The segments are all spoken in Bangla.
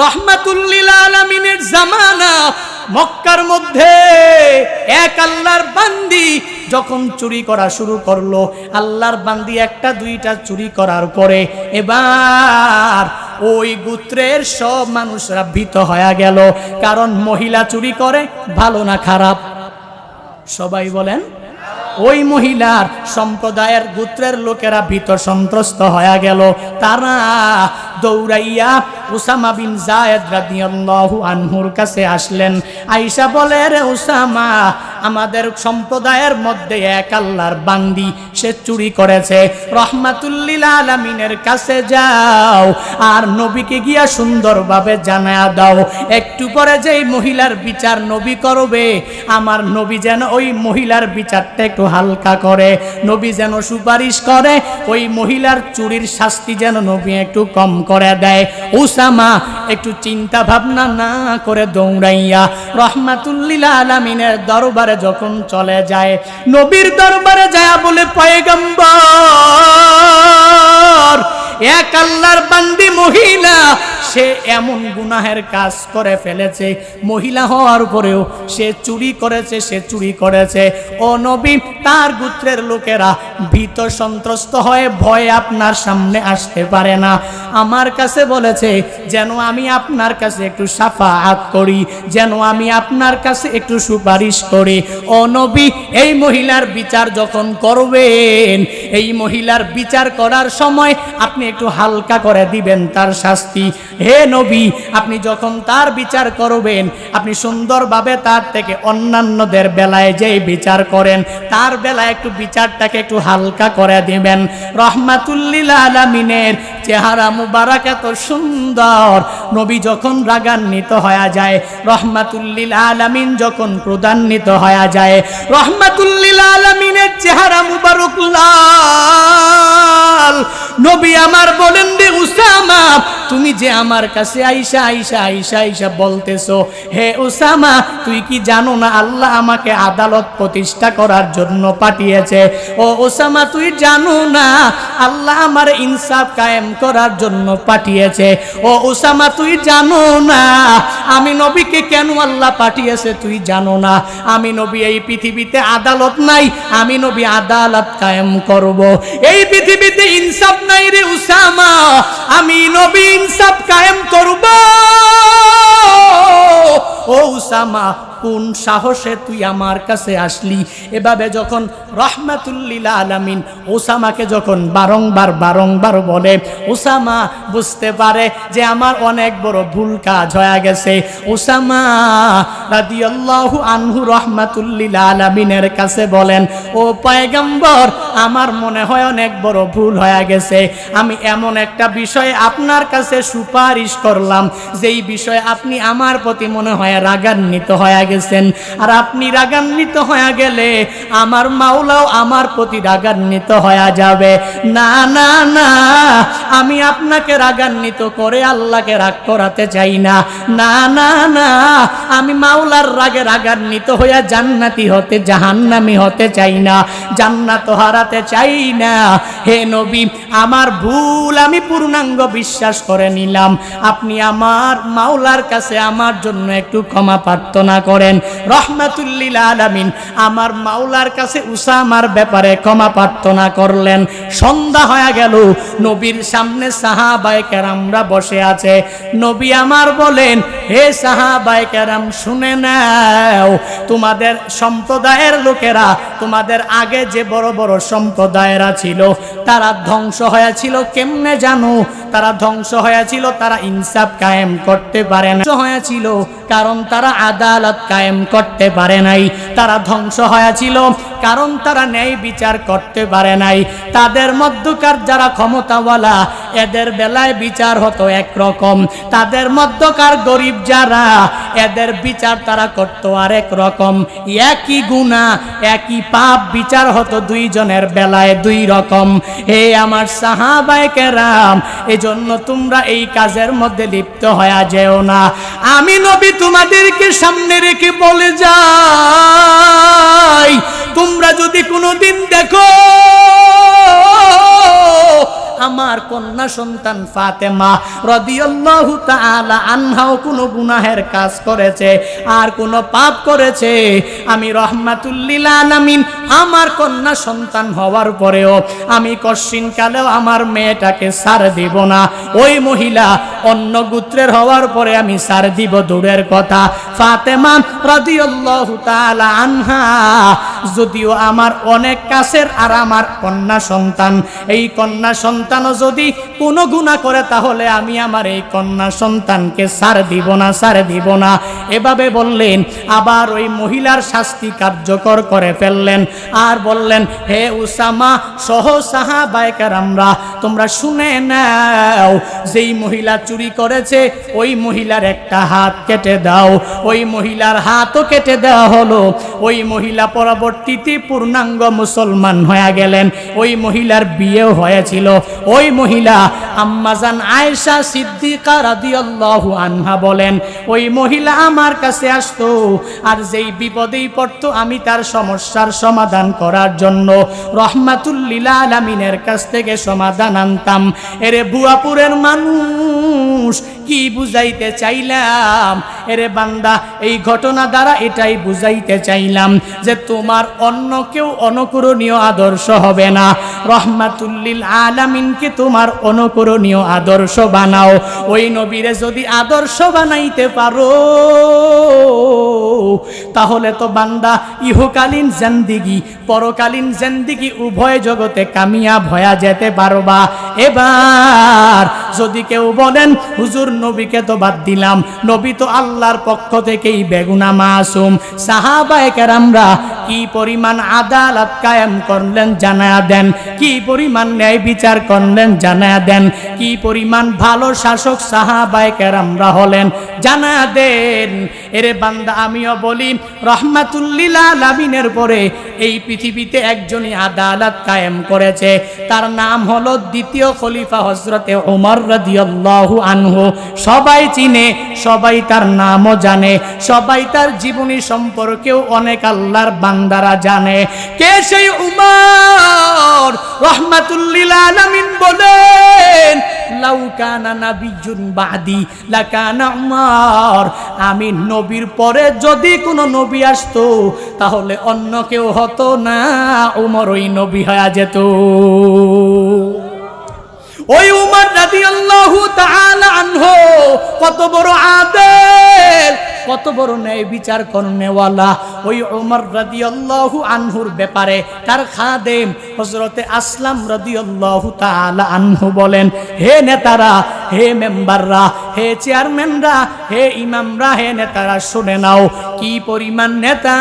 রহমাতুল লিল আলামিনের জামানা। মক্কার মধ্যে এক আল্লাহর বান্দি যখন চুরি করা শুরু করলো, আল্লাহর বান্দি একটা দুইটা চুরি করার পরে এবার ওই গোত্রের সব মানুষরা ভীত হয়ে গেল। কারণ মহিলা চুরি করে, ভালো না খারাপ? সবাই বলেন। ওই মহিলার সম্প্রদায়ের গোত্রের লোকেরা ভীত সন্ত্রস্ত হয়ে গেল। তারা দৌড়াইয়া উসামা বিন যায়েদ রাদিয়াল্লাহু আনহুর কাছে আসলেন। আয়েশা বলে, রে উসামা, আমাদের সম্প্রদায়ের মধ্যে এক আল্লাহর বান্দি, সে চুরি করেছে। রহমাতুল লিল আলামিনের কাছে যাও আর নবীকে গিয়া সুন্দরভাবে জানায়া দাও। একটু পরে যেই মহিলার বিচার নবী করবে, আমার নবী যেন ওই মহিলার বিচারটা একটু হালকা করে, নবী যেন সুপারিশ করে, ওই মহিলার চুরির শাস্তি যেন নবী একটু কম করে দেয়। উসামা একটু চিন্তা ভাবনা না করে দৌড়াইয়া রহমাতুল লিল আলামিনের দরবারে যখন চলে যায়, নবীর দরবারে যায় বলে, পয়গম্বর, এক আল্লাহর বান্দি মহিলা, সে এমন গুনাহের কাজ করে ফেলেছে, মহিলা হওয়ার পরেও সে চুরি করেছে, সে চুরি করেছে। ও নবী, তার গোত্রের লোকেরা ভীত সন্ত্রস্ত হয়ে ভয়ে আপনার সামনে আসতে পারে না। আমার কাছে বলেছে যেন আমি আপনার কাছে একটু শাফাআত করি, যেন আমি আপনার কাছে একটু সুপারিশ করি। ও নবী, এই মহিলার বিচার যখন করবেন, এই মহিলার বিচার করার সময় আপনি একটু হালকা করে দিবেন তার শাস্তি। হে নবী, আপনি যখন তার বিচার করবেন, আপনি সুন্দরভাবে তার থেকে অন্যান্যদের বেলায় যেই বিচার করেন, তার বেলায় একটু বিচারটাকে একটু হালকা করে দিবেন। রহমাতুল লিল আলামিনের চেহারা মুবারক এত সুন্দর, নবী যখন রাগান্বিত হয়ে যায়, রহমাতুল লিল আলামিন যখন ক্রোধান্বিত হয়ে যায়, রহমাতুল লিল আলামিনের চেহারা মুবারক লাল। নবী আমার বলেন, রে উসামা, তুমি যে আমার কাছে আইসা আইসা আইসা আইসা বলতেছো, হে উসামা, তুই কি জানো না আল্লাহ আমাকে আদালত প্রতিষ্ঠা করার জন্য পাঠিয়েছে? ও উসামা, তুই জানো না আল্লাহ আমার ইনসাফ কায়েম করার জন্য পাঠিয়েছে? ও উসামা, তুই জানো না আমি নবীকে কেন আল্লাহ পাঠিয়েছে? তুই জানো না আমি নবী, এই পৃথিবীতে আদালত নাই, আমি নবী আদালত কায়েম করব। এই পৃথিবীতে ইনসাফ নাই রে উসামা, আমি নবী ইনসাফ কায়েম করব। ও উসামা, কোন সাহসে তুই আমার কাছে আসলি? এভাবে যখন রহমাতুল লিল আলামিন উসামাকে যখন বারংবার বলে, উসামা বুঝতে পারে যে আমার অনেক বড় ভুল কাজ হয়ে গেছে। উসামা রাদিয়াল্লাহু আনহু রহমাতুল লিল আলামিনের কাছে বলেন, ও পয়গম্বর, আমার মনে হয় অনেক বড় ভুল হয়ে গেছে। আমি এমন একটা বিষয়ে আপনার কাছে সুপারিশ করলাম, যেই বিষয়ে আপনি আমার প্রতি মনে হয় রাগান্বিত হয়ে গেছেন। আর আপনি রাগান্বিত হয়ে গেলে আমার মাওলাও আমার প্রতি রাগান্বিত হয়ে যাবে। না না না, আমি আপনাকে রাগান্বিত করে আল্লাহকে রাগ করাতে চাই না। না না না, আমি মাওলার রাগে রাগান্বিত হয়ে জান্নাতি হতে জাহান্নামী হতে চাই না, জান্নাত হারাতে চাই না। হে নবী, আমার ভুল আমি পূর্ণাঙ্গ বিশ্বাস করে নিলাম। আপনি আমার মাওলার কাছে আমার জন্য একটু ক্ষমা প্রার্থনা করেন। রহমাতুল লিল আলামিন আমার মাওলার কাছে উসামার ব্যাপারে ক্ষমা প্রার্থনা করলেন। সন্ধ্যা হয়ে গেল, নবীর সামনে সাহাবায়ে কেরামরা বসে আছে। নবী আমার বলেন, হে সাহাবায়ে কেরাম, শুনে নাও, তোমাদের সম্প্রদায়ের লোকেরা, তোমাদের আগে যে বড় বড় সম্প্রদায়েরা ছিল, তারা ধ্বংস হয়েছিল কেমনে জানো? তারা ধ্বংস হয়েছিল, তারা ইনসাফ কায়েম করতে পারে না, হয়েছিল কারণ তারা আদালত কায়েম করতে পারে নাই। তারা ধ্বংস হয়েছিল কারণ তারা ন্যায় বিচার করতে পারে নাই। তাদের মধ্যকার যারা ক্ষমতাওয়ালা, এদের বেলায় বিচার হতো একরকম, তাদের মধ্যকার গরিব যারা, এদের বিচার তারা করতো আরেক রকম। একই গুনাহ, একই পাপ, বিচার হতো দুইজনের বেলায় দুই রকম। হে আমার সাহাবায়ে কেরাম, এজন্য তোমরা এই কাজের মধ্যে লিপ্ত হয়ে যেও না। আমি নবী তোমাদেরকে সামনে রেখে বলে যাই, তোমরা যদি কোনোদিন দেখো আমার কন্যা সন্তান ফাতেমা রাদিয়াল্লাহু তাআলা আনহাও কোনো গুনাহের কাজ করেছে আর কোনো পাপ করেছে, আমি রাহমাতুল লিল আলামিন আমার কন্যা সন্তান হওয়ার পরেও আমি কশিন কালেও আমার মেয়েটাকে ছাড় দিব না। ওই মহিলা অন্য গোত্রের হওয়ার পরে আমি ছাড় দিব দূরের কথা, ফাতেমা রাদিয়াল্লাহু তাআলা আনহা যদিও আমার অনেক কাছের আর আমার কন্যা সন্তান, এই কন্যা সন্তানও যদি কোনো গুনাহ করে তাহলে আমি আমার এই কন্যা সন্তানকে ছাড় দিব না, ছাড় দিব না। এভাবে বললেন, আবার ওই মহিলার শাস্তি কার্যকর করে ফেললেন আর বললেন, হে উসামা সহ সাহাবায়ে কেরামরা তোমরা শুনে নাও, যেই মহিলা চুরি করেছে ওই মহিলার একটা হাত কেটে দাও। ওই মহিলার হাতও কেটে দেওয়া হলো। ওই মহিলা পরবর্তীতে পূর্ণাঙ্গ মুসলমান হয়ে গেলেন। ওই মহিলার বিয়েও হয়েছিল। ওই মহিলা আম্মাজান আয়েশা সিদ্দিকা রাদিয়াল্লাহু আনহা বলেন, ওই মহিলা আমার কাছে আসতো আর যেই বিপদেই পড়তো আমি তার সমস্যার সমাধান করার জন্য রাহমাতুল লিল আলামিনের কাছ থেকে সমাধান আনতাম। এরে বুয়াপুরের মানুষ কি বুঝাইতে চাইলাম? এরে বান্দা, এই ঘটনা দ্বারা এটাই বুঝাইতে চাইলাম যে তোমার অন্য কেউ অনুকরণীয় আদর্শ হবে না, রাহমাতুল লিল আলামিনকে তোমার অনুকরণীয় আদর্শ বানাও। ওই নবীরে যদি আদর্শ বানাইতে পারো তাহলে তো বান্দা ইহকালীন জিন্দেগি পরকালীন জিন্দেগি উভয় জগতে কামিয়াব হয়ে যেতে পারবা। এবার যদি কেউ বলেন হুজুর নবীকে তো বাদ দিলাম, নবী তো আল্লাহর পক্ষ থেকেই বেগুনা মাসুম, সাহাবায়ে কেরামরা কি পরিমাণ আদালত কায়েম করলেন জানায়া দেন, কি পরিমাণ ন্যায় বিচার করলেন জানায়া দেন, কি পরিমাণ ভালো শাসক সাহাবায়ে কেরামরা হলেন জানায়া দেন। এরে বান্দা, আমিও বলি রাহমাতুল লিল আলামিনের পরে এই পৃথিবীতে একজনই আদালত কায়েম করেছে, তার নাম হলো দ্বিতীয় খলিফা হযরতে ওমর রাদিয়াল্লাহু আনহু। সবাই চিনে, সবাই তার নামও জানে, সবাই তার জীবনী সম্পর্কেও অনেক আল্লাহর বান্দারা জানে। কে সেই উমর? রাহমাতুল লিল আলামিন বলেন, লাউ কানা নাবিয়্যুন বাদি লাকানা উমর, আমি নবীর পরে যদি কোনো নবী আসতো তাহলে অন্য কেউ হতো না, উমর ওই নবী হয়ে যেত। ওই উমর রাদিয়াল্লাহু তাআলা আনহু কত বড় আদেল, কত বড় ন্যায় বিচার করনেওয়ালা। ওই উমর রাদিয়াল্লাহু আনহুর ব্যাপারে তার খাদেম হযরতে আসলাম রাদিয়াল্লাহু তাআলা আনহু বলেন, হে নেতারা, হে মেম্বাররা, হে চেয়ারম্যানরা, হে ইমামরা, হে নেতারা শুনে নাও, কি পরিমাণ নেতা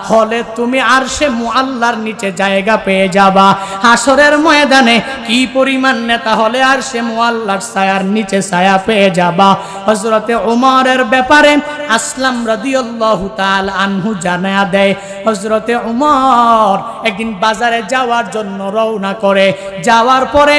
হলে তুমি আরশে মুআল্লার নিচে জায়গা পেয়ে যাবা। হাসরের ময়দানে কি পরিমাণ নেতা হলে আরশে মুআল্লার ছায়ার নিচে ছায়া পেয়ে যাবা। হযরতে ওমরের ব্যাপারে আসলাম রাদিয়াল্লাহু তাআলা আনহু জানায়া দেয়, হযরতে ওমর একদিন বাজারে যাওয়ার জন্য রওনা করে, যাওয়ার পরে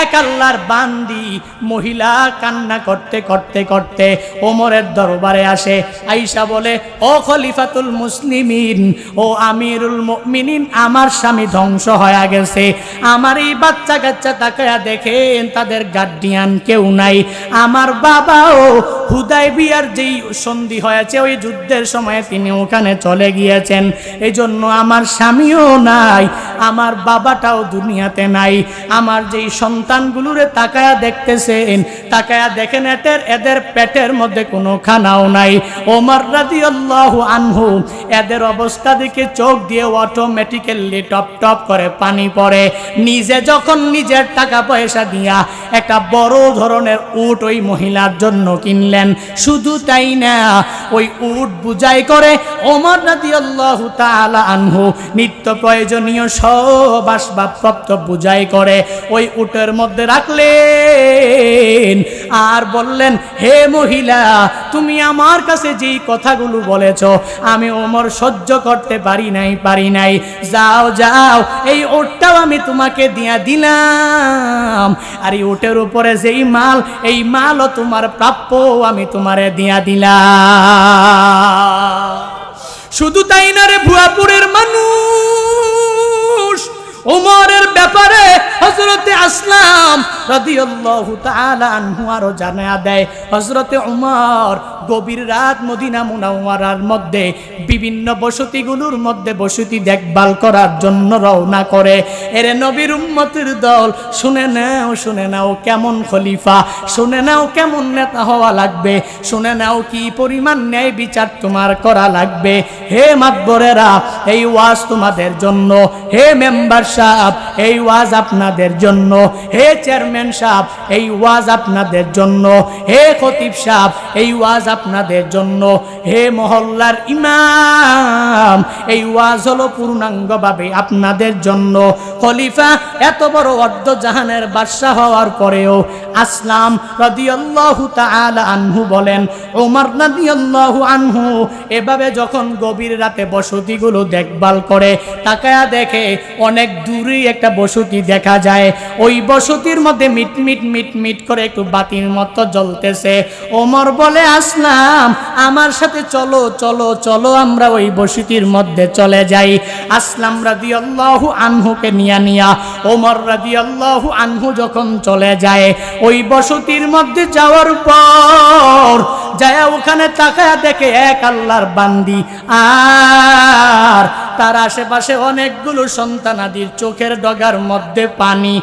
এক আল্লাহর বান্দি মহিলা কান্না করতে করতে করতে ওমরের দরবারে আসে। আয়েশা বলে, ও খলিফাতুল মুসলিমিন, ও আমিরুল মুমিনিন, আমার স্বামী ধ্বংস হয়ে গেছে, আমার এই বাচ্চা কাচ্চা তাকায়া দেখেন তাদের গার্ডিয়ান কেউ নাই, আমার বাবাও হুদায়বিয়ার যেই সন্ধি হয়েছে ওই যুদ্ধের সময় তিনি ওখানে চলে গিয়েছেন, এই জন্য আমার স্বামীও নাই, আমার বাবাটাও দুনিয়াতে নাই, আমার যেই সন্তানগুলোরে তাকায়া দেখতেছেন, তাকায়া দেখেন এদের পেটের মধ্যে কোনো খানাও নাই। ওমর রাদিয়াল্লাহু আনহু এদের অবস্থা দেখে চোখ দিয়ে অটোমেটিক্যালি টপ টপ করে পানি পড়ে। নিজে যখন নিজের টাকা পয়সা দিয়া একটা বড় ধরনের উট ওই মহিলার জন্য কিনলেন, শুধু তাই না, ওই উট বুঝাই করে ওমর রাদিয়াল্লাহু তাআলা আনহু নিত্য প্রয়োজনীয় সব আসবাবপত্র বুঝাই করে ওই উটের মধ্যে রাখলেন আর বললেন, হে মহিলা, তুমি আমার কাছে যেই কথাগুলো বলেছ আমি ওমর সহ্য করতে পারি নাই, যাও যাও, এই উটটাও আমি তোমাকে দিয়া দিলাম, আর এই উটের উপরে যেই মাল, এই মালও তোমার প্রাপ্য, আমি তোমারে দিয়া দিলাম। শুধু তাই না রে ভুয়াপুরের মানুষ, ওমরের ব্যাপারে হযরতে আসলাম রাদিয়াল্লাহু তাআলা আনহু আরো জানায়া দেয় হযরতে ওমর গভীর রাত মদিনা মুনাওয়ারার মধ্যে বিভিন্ন বসতিগুলোর মধ্যে বসতি দেখভাল করার জন্য রওনা করে। এরে নবীর উম্মতের দল, শুনে নাও কেমন খলিফা, শুনে নাও কেমন নেতা হওয়া লাগবে, শুনে নাও কি পরিমাণ ন্যায় বিচার তোমার করা লাগবে। হে মাতবরেরা, এই ওয়াজ তোমাদের জন্য। হে মেম্বার সাহেব, এই ওয়াজ আপনাদের জন্য। হে চেয়ারম্যান সাহেব, এই ওয়াজ আপনাদের জন্য। হে খতিব সাহেব, এই ওয়াজ আপনাদের জন্য। হে মহল্লার ইমাম, এই ওয়াজ হলো পূর্ণাঙ্গভাবে আপনাদের জন্য। খলিফা এত বড় অর্ধ জাহানের বাদশা হওয়ার পরেও আসলাম রাদিয়াল্লাহু তাআলা আনহু বলেন, ওমর রাদিয়াল্লাহু আনহু এভাবে যখন গভীর রাতে বসতিগুলো দেখভাল করে, তাকায়া দেখে অনেক দূরেই একটা বসতি দেখা যায়। ওই বসতির মধ্যে মিট করে একটু বাতির মতো জ্বলতেছে। ওমর বলে, আসলাম আমার সাথে চলো চলো চলো, আমরা ওই বসতির মধ্যে চলে যাই। আসলাম রাদিয়াল্লাহু আনহুকে নিয়া ওমর রাদিয়াল্লাহু আনহু যখন চলে যায়, ওই বসতির মধ্যে যাওয়ার পর যায় ওখানে তাকায়া দেখে এক আল্লাহর বান্দি আর তার আশেপাশে অনেকগুলো সন্তানাদির চোখের ডগার মধ্যে পানি।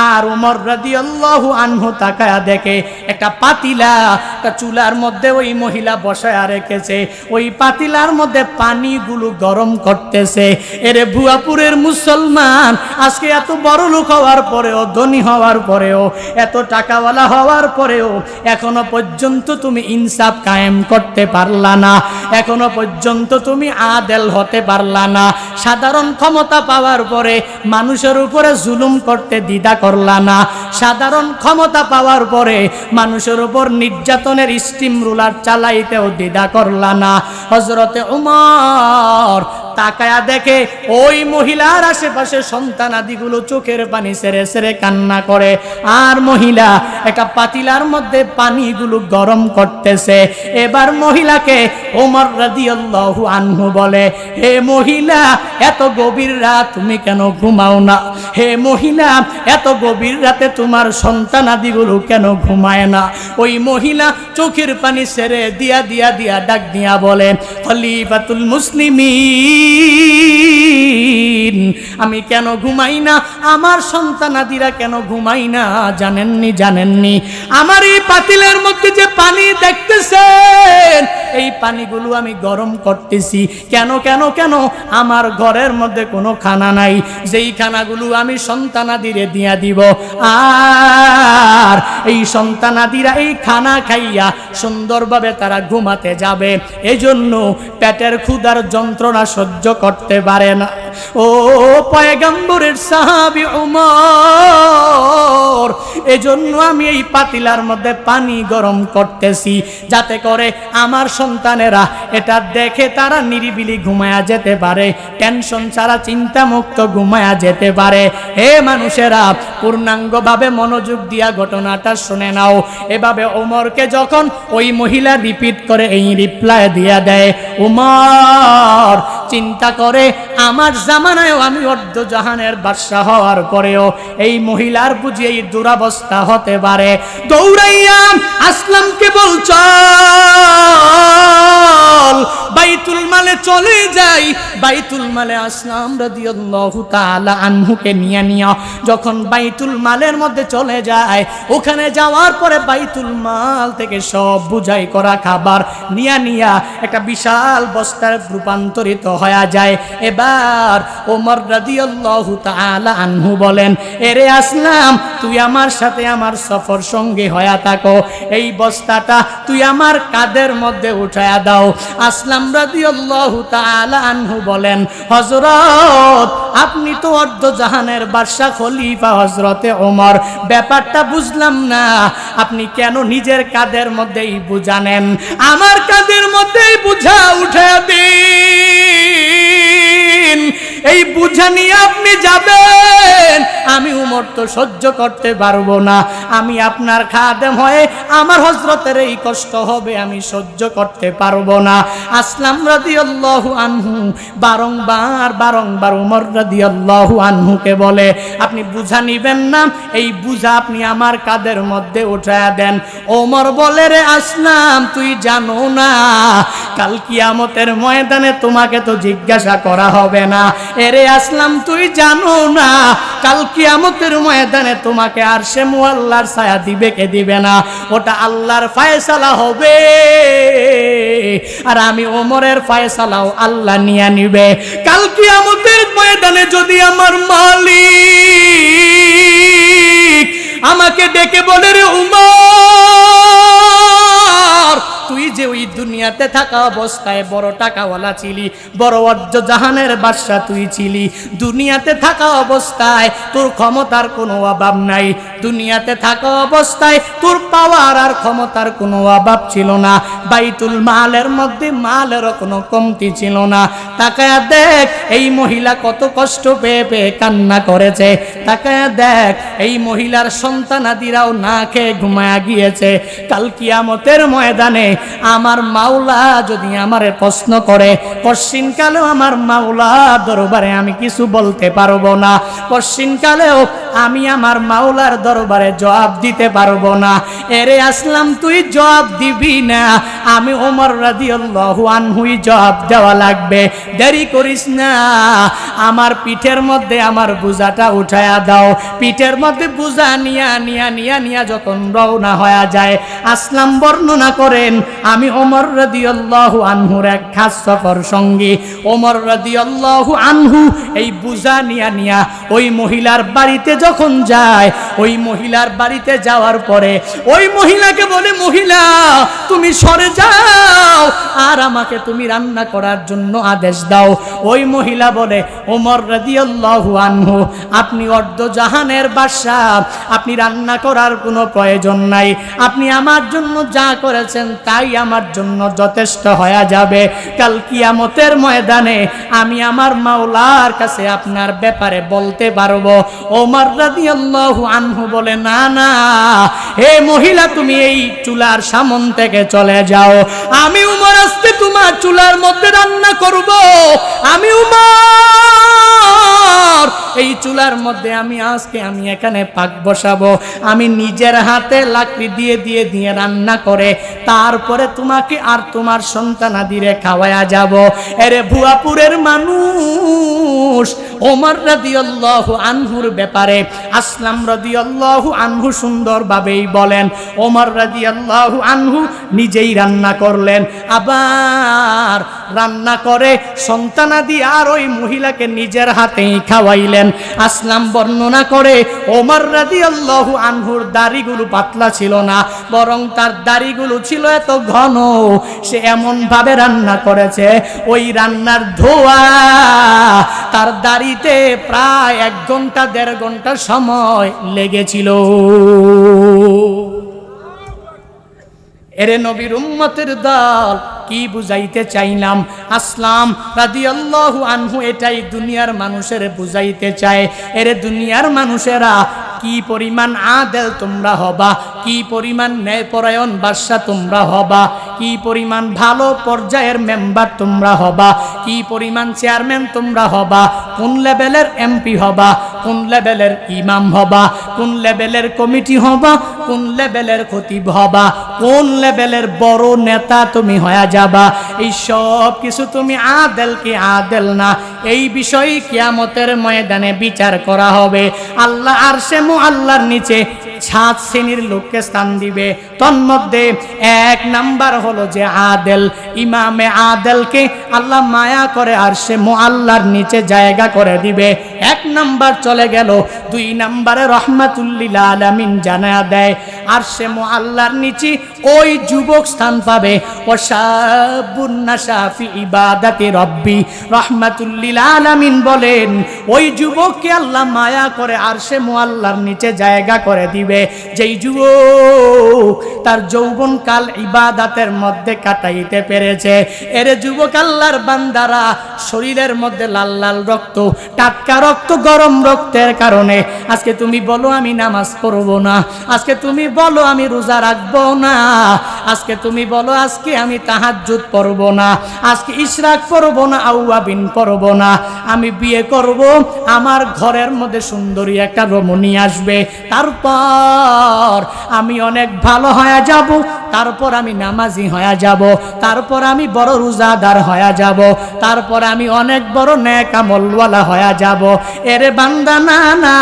আর ওমর রাদিয়াল্লাহু আনহু তাকায়া দেখে একটা পাতিলা, একটা চুলার মধ্যে ওই মহিলা বসায়া রেখেছে। ওই পাতিলার মধ্যে পানিগুলো গরম করতেছে। এরে ভুয়াপুরের মুসলমান, আজকে এত বড় লোক হওয়ার পরেও, ধনী হওয়ার পরেও, এত টাকাওয়ালা হওয়ার পরেও এখনো পর্যন্ত তুমি ইনসাফ কায়েম করতে পারলা না, এখনো পর্যন্ত তুমি আদেল হতে পারলা না। সাধারণ ক্ষমতা পাওয়ার পরে মানুষের উপরে জুলুম করতে দ্বিধা করলা না, সাধারণ ক্ষমতা পাওয়ার পরে মানুষের উপর নির্যাতনের স্টিম রুলার চালাইতেও দ্বিধা করলা না। হযরতে ওমর তাকায়া দেখে ওই মহিলার আশেপাশে সন্তানাদিগুলো চোখের পানি ছেড়ে ছেড়ে কান্না করে, আর মহিলা একটা পাতিলার মধ্যে পানিগুলো গরম করতেছে। এবার মহিলাকে ওমর রাদিয়াল্লাহু আনহু বলে, হে মহিলা, এত গভীর রাত তুমি কেন ঘুমাও না? হে মহিলা, এত গভীর রাতে তোমার সন্তানাদিগুলো কেন ঘুমায় না? ওই মহিলা চোখের পানি ছেড়ে দিয়া ডাক দিয়া বলে, খলিফাতুল মুসলিমিন, আমি কেন ঘুমাই না, আমার সন্তানাদিরা কেন ঘুমাই না জানেননি? আমার এই পাতিলের মধ্যে যে পানি দেখতেছেন, এই পানিগুলো আমি গরম করতেছি। কেন আমার ঘরের মধ্যে কোনো খানা নাই, যেই খানাগুলো আমি সন্তানাদিরে দিয়া দিব, আর এই সন্তানাদিরা এই খানা খাইয়া সুন্দরভাবে তারা ঘুমাতে যাবে। এজন্য পেটের ক্ষুধার যন্ত্রণা সহ্য করতে পারে না। ও পয়গম্বরের সাহাবী ওমর, এজন্য আমি এই পাতিলার মধ্যে পানি গরম করতেছি, যাতে করে আমার সন্তানেরা এটা দেখে তারা নিরিবিলি ঘুমায়া যেতে পারে, টেনশন ছাড়া চিন্তা মুক্ত ঘুমায়া যেতে পারে। হে মানুষেরা, পূর্ণাঙ্গভাবে মনোযোগ দিয়া ঘটনাটা শুনে নাও। এভাবে ওমরকে যখন ওই মহিলা রিপিট করে এই রিপ্লাই দিয়া দেয়, ওমর চিন্তা করে, আমার জামানায়ও আমি অর্ধ জাহানের বাদশা হওয়ার পরেও এই মহিলার বুঝি এই দুরাবস্থা হতে পারে। দৌড়াইয়া আসলামকে বলছ বাইতুল মালে চলে যাই। বাইতুল মালে আসলাম রাদিয়াল্লাহু তাআলা আনহুকে নিয়া যখন বাইতুল মালের মধ্যে চলে যায়, ওখানে যাওয়ার পরে বাইতুল মাল থেকে সব বুঝাই করা খাবার নিয়া একটা বিশাল বস্তায় রূপান্তরিত হয়ে যায়। এবার ওমর রাদিয়াল্লাহু তাআলা আনহু বলেন, এরে আসলাম, তুই আমার সাথে আমার সফর সঙ্গী হয়ে থাকো, এই বস্তাটা তুই আমার কাঁধের মধ্যে উঠায়া দাও। আসলাম রাদিয়াল্লাহু তাআলা আনহু বলেন, হযরত, আপনি তো অর্ধ জাহানের বাদশা খলিফা হযরতে ওমর, ব্যাপারটা বুঝলাম না, আপনি কেন নিজের কাঁধের মধ্যেই বুঝা নেন? আমার কাঁধের মধ্যেই বুঝা উঠে দিন। এই বুঝা নিয়ে আপনি যাবেন, আমি উমর তো সহ্য করতে পারবো না। আমি আপনার খাদেম হয়ে আমার হযরতের এই কষ্ট হবে, আমি সহ্য করতে পারবো না। আসলাম রাদিয়াল্লাহু আনহু বারংবার উমর রাদিয়াল্লাহু আনহুকে বলে, আপনি বুঝা নিবেন না, এই বুঝা আপনি আমার কাঁধের মধ্যে উঠায়া দেন। ওমর বলে, রে আসলাম, তুই জানো না কাল কিয়ামতের ময়দানে তোমাকে তো জিজ্ঞাসা করা হবে না। এরে আসলাম, তুই জানো না কাল কিয়ামতের ময়দানে তোমাকে আরশে মুআল্লার ছায়া দিবে কে দিবে না, ওটা আল্লাহর ফয়সালা হবে। আর আমি ওমরের ফয়সালাও আল্লাহ নিয়ে নিবে। কাল কিয়ামতের ময়দানে যদি আমার মালিক আমাকে ডেকে বলে, রে উমর, তুই যে ওই দুনিয়াতে থাকা অবস্থায় বড় টাকাওয়ালা ছিলি, বড় অর্জ জাহানের বাদশা তুই ছিলি, দুনিয়াতে থাকা অবস্থায় তোর ক্ষমতার কোনো অভাব নাই, দুনিয়াতে থাকা অবস্থায় তোর পাওয়ার আর ক্ষমতার কোনো অভাব ছিল না, বাইতুল মালের মধ্যে মালেরও কোনো কমতি ছিল না। তাকায়া দেখ এই মহিলা কত কষ্ট পেয়ে পেয়ে কান্না করেছে, তাকায়া দেখ এই মহিলার সন্তানাদিরাও না খেয়ে ঘুমায়া গিয়েছে। কাল কিয়ামতের ময়দানে আমার মাওলা যদি আমারে প্রশ্ন করে, পশ্চিমকালেও আমার মাওলা দরবারে আমি কিছু বলতে পারবো না, পশ্চিমকালেও আমি আমার মাওলার দরবারে জবাব দিতে পারবো না। এরে আসলাম, তুই জবাব দিবি না, আমি ওমর রাদিয়াল্লাহু আনহুই জবাব দেওয়া লাগবে। দেরি করিস না, আমার পিঠের মধ্যে আমার বোঝাটা উঠায়া দাও। পিঠের মধ্যে বোঝা নিয়া যখন রওনা হয়ে যায়, আসলাম বর্ণনা করেন, আমি ওমর রাদিয়াল্লাহু আনহুর এক খাস সফর সঙ্গী। ওমর রাদিয়াল্লাহু আনহু এই বোঝা নিয়া ওই মহিলার বাড়িতে যখন যায়, ওই মহিলার বাড়িতে যাওয়ার পরে ওই মহিলাকে বলে, মহিলা তুমি সরে যাও আর আমাকে তুমি রান্না করার জন্য আদেশ দাও। ওই মহিলা বলে, ওমর রাদিয়াল্লাহু আনহু, আপনি অর্ধ জাহানের বাদশা, আপনি রান্না করার কোনো প্রয়োজন নাই, আপনি আমার জন্য যা করেছেন তাই আমার জন্য যথেষ্ট হয়ে যাবে। কাল কিয়ামতের ময়দানে আমি আমার মাওলার কাছে আপনার ব্যাপারে বলতে পারবো। ওমর রাদিয়াল্লাহু আনহু বলে, না না হে মহিলা, তুমি এই চুলার সামন থেকে চলে যাও, আমি উমর আজকে তোমার চুলার মধ্যে রান্না করব। আমি উমর এই চুলার মধ্যে আমি এখানে পাক বসাবো, আমি নিজের হাতে লাকড়ি দিয়ে রান্না করে তারপরে তোমাকে আর তোমার সন্তানাদিরে খাওয়ায়া যাব। এরে ভুয়াপুরের মানুষ, ওমর রাদিয়াল্লাহু আনহুর ব্যাপারে আসলাম রাদিয়াল্লাহু আনহু সুন্দরভাবেই বলেন। ওমর রাদিয়াল্লাহু আনহু নিজেই রান্না করলেন, আবার রান্না করে সন্তানাদি আর ওই মহিলাকে নিজের হাতেই খাওয়াইলেন। আসলাম বর্ণনা করে, ওমর রাদিয়াল্লাহু আনহুর দাড়িগুলো পাতলা ছিল না, বরং তার দাড়িগুলো ছিল এত ঘন, সে এমন ভাবে রান্না করেছে ওই রান্নার ধোঁয়া তার দাড়িতে প্রায় 1 ঘন্টা 1.5 ঘন্টা সময় লেগেছিল। এরে নবীর উম্মতের দল, কি বুঝাইতে চাইলাম? আসলাম রাদিয়াল্লাহু আনহু এটাই দুনিয়ার মানুষের বুঝাইতে চায়। এরে দুনিয়ার মানুষেরা, কি পরিমাণ আদেল তোমরা হবা, কি পরিমাণ ন্যায়পরায়ণ বাদশা তোমরা হবা, কি পরিমাণ ভালো পর্যায়ের মেম্বার তোমরা হবা, কি পরিমাণ চেয়ারম্যান তোমরা হবা, কোন লেভেলের এমপি হবা, কোন লেভেলের ইমাম হবা, কোন লেভেলের কমিটি হবা, কোন লেভেলের খতিব হবা, কোন লেভেলের বড় নেতা তুমি হয়ে যাবা, এই সব কিছু তুমি আদেল কি আদেল না, এই বিষয়ে কিয়ামতের ময়দানে বিচার করা হবে। আল্লাহ আরশে মুআল্লার নিচে 7 শ্রেণীর লোককে স্থান দিবে। তন্মধ্যে 1 নাম্বার হলো যে আদেল, ইমামে আদেলকে আল্লাহ মায়া করে আরশে মুআল্লার নিচে জায়গা করে দিবে। 1 নাম্বার চলে গেল। 2 নাম্বারে রহমাতুল লিল আলামিন জানায়া দেয়, আরশে মুআল্লার নিচে ওই যুবক স্থান পাবে। ওয়াশাবুন নাশা ফি ইবাদাতি রাব্বি রাহমাতুল লিল আলামিন বলেন ওই যুবককে আল্লাহ মায়া করে আরশে মুআল্লার নিচে জায়গা করে দিবে, যেই যুবক তার যৌবনকাল ইবাদতের মধ্যে কাটাইতে পেরেছে। এর যুবক আল্লাহর বান্দারা, শরীরের মধ্যে লাল লাল রক্ত, টাটকা রক্ত, গরম রক্তের কারণে আজকে তুমি বলো আমি নামাজ পড়বো না, আজকে তুমি বলো আমি রোজা রাখবো না, আজকে তুমি বলো আজকে আমি তাহাজ্জুদ পড়বো না, আজকে ইশরাক পড়বো না, আউয়াবিন পড়বো না, আমি বিয়ে করব, আমার ঘরের মধ্যে সুন্দরী একটা রমণী আসবে, তারপর আমি অনেক ভালো হয়ে যাব, তারপর আমি নামাজি হয়ে যাব, তারপর আমি বড় রোজাদার হয়ে যাব, তারপর আমি অনেক বড় নেক আমলওয়ালা হয়ে যাব। এরে বান্দা, না না,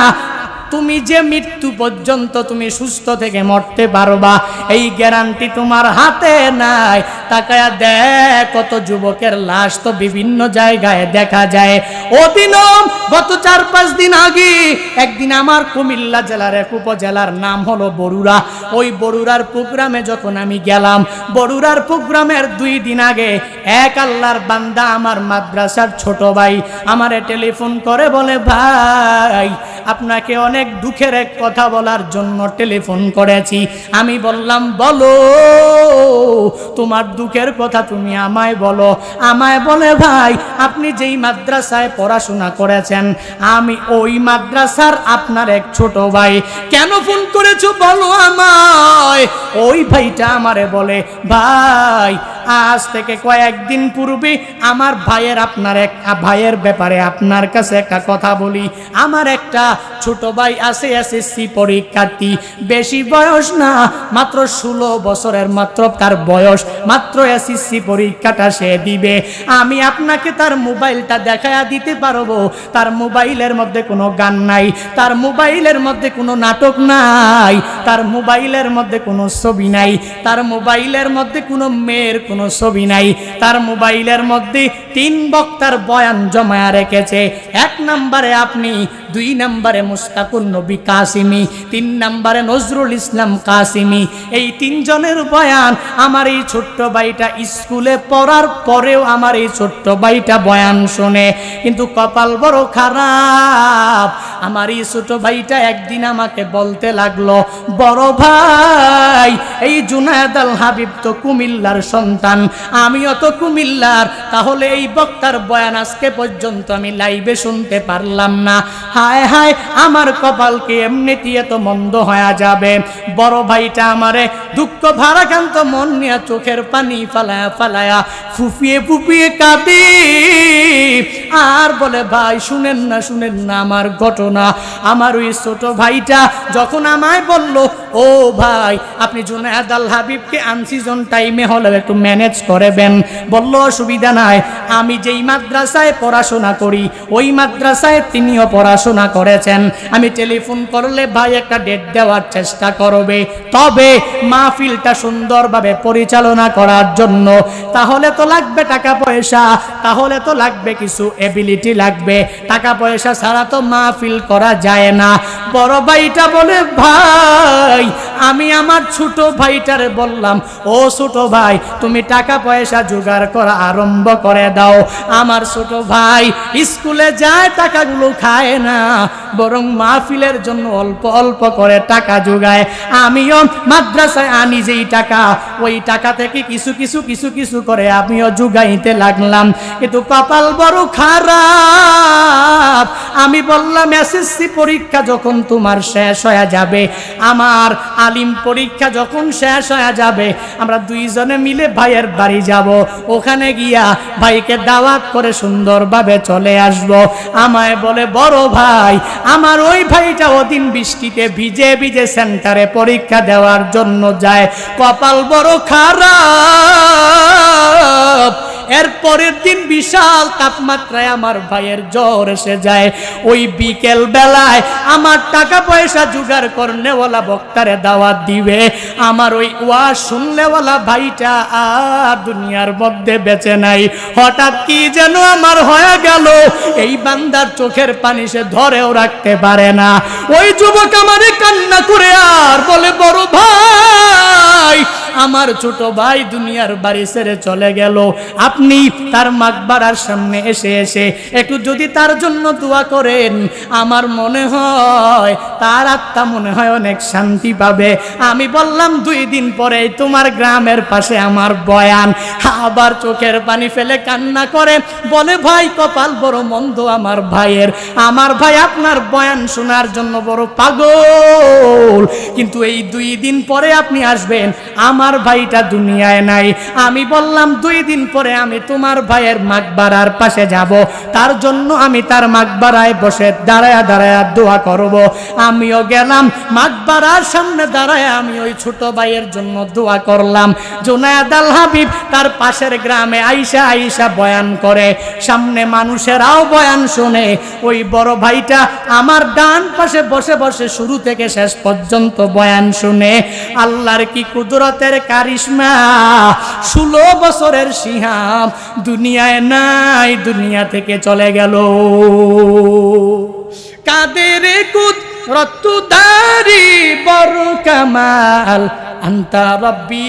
তুমি যে মৃত্যু পর্যন্ত তুমি সুস্থ থেকে মরতে পারবা এই গ্যারান্টি তোমার হাতে নাই। তাকায়া দেখ কত যুবকের লাশ তো বিভিন্ন জায়গায় দেখা যায়। ওদিনও গত 4-5 দিন আগে একদিন আমার কুমিল্লা জেলার এক উপজেলার নাম হলো বরুড়া, ওই বরুড়ার প্রোগ্রামে যখন আমি গেলাম, বরুড়ার প্রোগ্রামের 2 দিন আগে এক আল্লাহর বান্দা আমার মাদ্রাসার ছোট ভাই আমারে টেলিফোন করে বলে, ভাই আপনাকে অনেক দুঃখের এক কথা বলার জন্য টেলিফোন করেছি। আমি বললাম বলো, তোমার দুঃখের কথা তুমি আমায় বলো। আমায় বলে, ভাই আপনি যেই মাদ্রাসায় পড়াশোনা করেছেন আমি ওই মাদ্রাসার আপনার এক ছোট ভাই। কেন ফোন করেছো বলো আমায়। ওই ভাইটা আমারে বলে, ভাই আজ থেকে কয়েকদিন পূর্বে আমার ভাইয়ের, আপনার এক ভাইয়ের ব্যাপারে আপনার কাছে একটা কথা বলি। আমার একটা ছোট ভাই আছে এসএসসি পরীক্ষার্থী, বেশি বয়স না, মাত্র 16 বছরের মাত্র তার বয়স, মাত্র এসএসসি পরীক্ষাটা সে দিবে। আমি আপনাকে তার মোবাইলটা দেখায়া দিতে পারবো। তার মোবাইলের মধ্যে কোনো গান নাই, তার মোবাইলের মধ্যে কোনো নাটক নাই, তার মোবাইলের মধ্যে কোনো ছবি নাই, তার মোবাইলের মধ্যে কোনো মেয়ের কোনো ছবি নাই, তার মোবাইলের মধ্যে 3 বক্তার বয়ান জমায়া রেখেছে। 1 নম্বরে আপনি, 2 নম্বরে মুস্তাকুন নবী কাসিমি, 3 নম্বরে নজরুল ইসলাম কাসিমি। এই 3 জনের বয়ান আমার এই ছোট্ট ভাইটা স্কুলে পড়ার পরেও আমার এই ছোট্ট ভাইটা বয়ান শুনে। কিন্তু কপাল বড় খারাপ, আমার এই ছোট ভাইটা একদিন আমাকে বলতে লাগলো, বড় ভাই এই জুনায়েদ আল হাবিব তো কুমিল্লার সন্তান, আমিও তো কুমিল্লার, তাহলে এই বক্তার বয়ান আজকে পর্যন্ত আমি লাইভে শুনতে পারলাম না। হায় হায় আমার কপালকে এমনিতে এত মন্দ হয়ে যাবে। বড় ভাইটা আমারে দুঃখ ভারাক্রান্ত মন নিয়ে চোখের পানি ফালায়া ফালায়া ফুপিয়ে ফুপিয়ে কাঁদে আর বলে, ভাই শুনেন না, শুনেন না আমার ঘটনা। আমার ওই ছোট ভাইটা যখন আমায় বলল, ও ভাই আপনি জুনায়েদ আল হাবিবকে আনসিজন টাইমে হলেও একটু ম্যানেজ করবেন, বলল অসুবিধা নাই। আমি যেই মাদ্রাসায় পড়াশোনা করি ওই মাদ্রাসায় তিনিও পড়াশোনা করেছেন। আমি টেলিফোন করলে ভাই একটা ডেট দেওয়ার চেষ্টা করবে, তবে মাহফিলটা সুন্দরভাবে পরিচালনা করার জন্য তাহলে তো লাগবে টাকা পয়সা, তাহলে তো লাগবে কিছু এবিলিটি লাগবে, টাকা পয়সা ছাড়া তো মাহফিল করা যায় না। বড় ভাইটা বলে, ভাই আমি আমার ছোট ভাইটারে বললাম, ও ছোট ভাই তুমি টাকা পয়সা জোগাড় করা আরম্ভ করে দাও। আমার ছোট ভাই স্কুলে যায়, টাকাগুলো খায় না, বরং মাহফিলের জন্য অল্প অল্প করে টাকা জোগায়। আমিও মাদ্রাসায় আনি যেই টাকা, ওই টাকা থেকে কিছু কিছু কিছু কিছু করে আমিও জোগাইতে লাগলাম। কিন্তু কপাল বড় খারাপ। আমি বললাম এসএসসি পরীক্ষা যখন তোমার শেষ হয়ে যাবে, আমার আলিম পরীক্ষা যখন শেষ হয়ে যাবে, আমরা 2 জনে মিলে ভাইয়ের বাড়ি যাব, ওখানে গিয়া ভাইকে দাওয়াত করে সুন্দরভাবে চলে আসব। আমায় বলে, বড় ভাই আমার ওই ভাইটা ওদিন বৃষ্টিতে ভিজে ভিজে সেন্টারে পরীক্ষা দেওয়ার জন্য যায়, কপাল বড় খারাপ। এর পরের দিন বিশাল তাপমাত্রায় আমার ভাইয়ের জ্বর এসে যায়। ওই বিকেল বেলায় আমার টাকা পয়সা জোগাড় করনেওয়ালা বক্তারে দাওয়াত দিবে, আমার ওই ওয়াজ শুনলেওয়ালা ভাইটা আর দুনিয়ার মধ্যে বেঁচে নাই। হঠাৎ কি যেন আমার হয়ে গেল, এই বান্দার চোখের পানি সে ধরেও রাখতে পারে না। ওই যুবক আমারে কান্না করে আর বলে, বড় ভাই, আমার ছোট ভাই দুনিয়ার বাড়ি ছেড়ে চলে গেল, আপনি তার মাকবারার সামনে এসে এসে একটু যদি তার জন্য দোয়া করেন, আমার মনে হয় তার আত্মা মনে হয় অনেক শান্তি পাবে। আমি বললাম 2 দিন পরে তোমার গ্রামের পাশে আমার বয়ান। আবার চোখের পানি ফেলে কান্না করে বলে, ভাই কপাল বড় মন্দ আমার ভাইয়ের, আমার ভাই আপনার বয়ান শোনার জন্য বড় পাগল, কিন্তু এই 2 দিন পরে আপনি আসবেন, আমার ভাইটা দুনিয়ায় নাই। আমি বললাম 2 দিন পরে আমি তোমার ভাইয়ের মাকবারার পাশে যাব, তার জন্য আমি তার মাকবারায় বসে দাঁড়ায়া দাঁড়ায়া দোয়া করব। আমিও গেলাম মাকবারার সামনে দাঁড়ায়, আমি ওই ছোট ভাইয়ের জন্য দোয়া করলাম। জুনায়েদ আল হাবিব তার পাশের গ্রামে আইসা আইসা বয়ান করে, সামনে মানুষেরাও বয়ান শুনে। ওই বড় ভাইটা আমার ডান পাশে বসে বসে শুরু থেকে শেষ পর্যন্ত বয়ান শুনে। আল্লাহর কি কুদরতের কারিশমা, 16 বছরের সিহাম দুনিয়ায় নাই, দুনিয়া থেকে চলে গেল। কাদের কুদরতদারি বড় কামাল, আন্তা রব্বি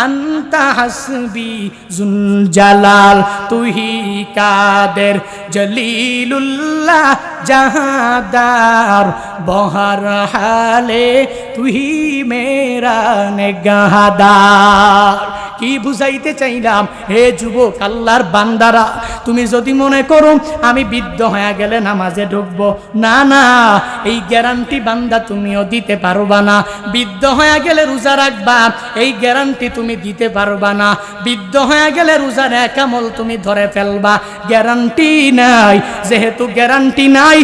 আন্তা হাসবি জুল জালাল, তুহি কাদের জলিলুল্লাহ জাহাদার, বহর হালে তুহি মেরা নেগাহাদার। কি বুঝাইতে চাইলাম, হে যুবক আল্লাহর বান্দারা, তুমি যদি মনে করো আমি বৃদ্ধ হয়ে গেলে নামাজে ঢুকবো, না না, এই গ্যারান্টি বান্দা তুমিও দিতে পারবা না। বৃদ্ধ হয়ে গেলে রোজা রাখবা, এই গ্যারান্টি তুমি দিতে পারবা না। বৃদ্ধ হয়ে গেলে রোজার এক আমল তুমি ধরে ফেলবা, গ্যারান্টি নাই। যেহেতু গ্যারান্টি নাই,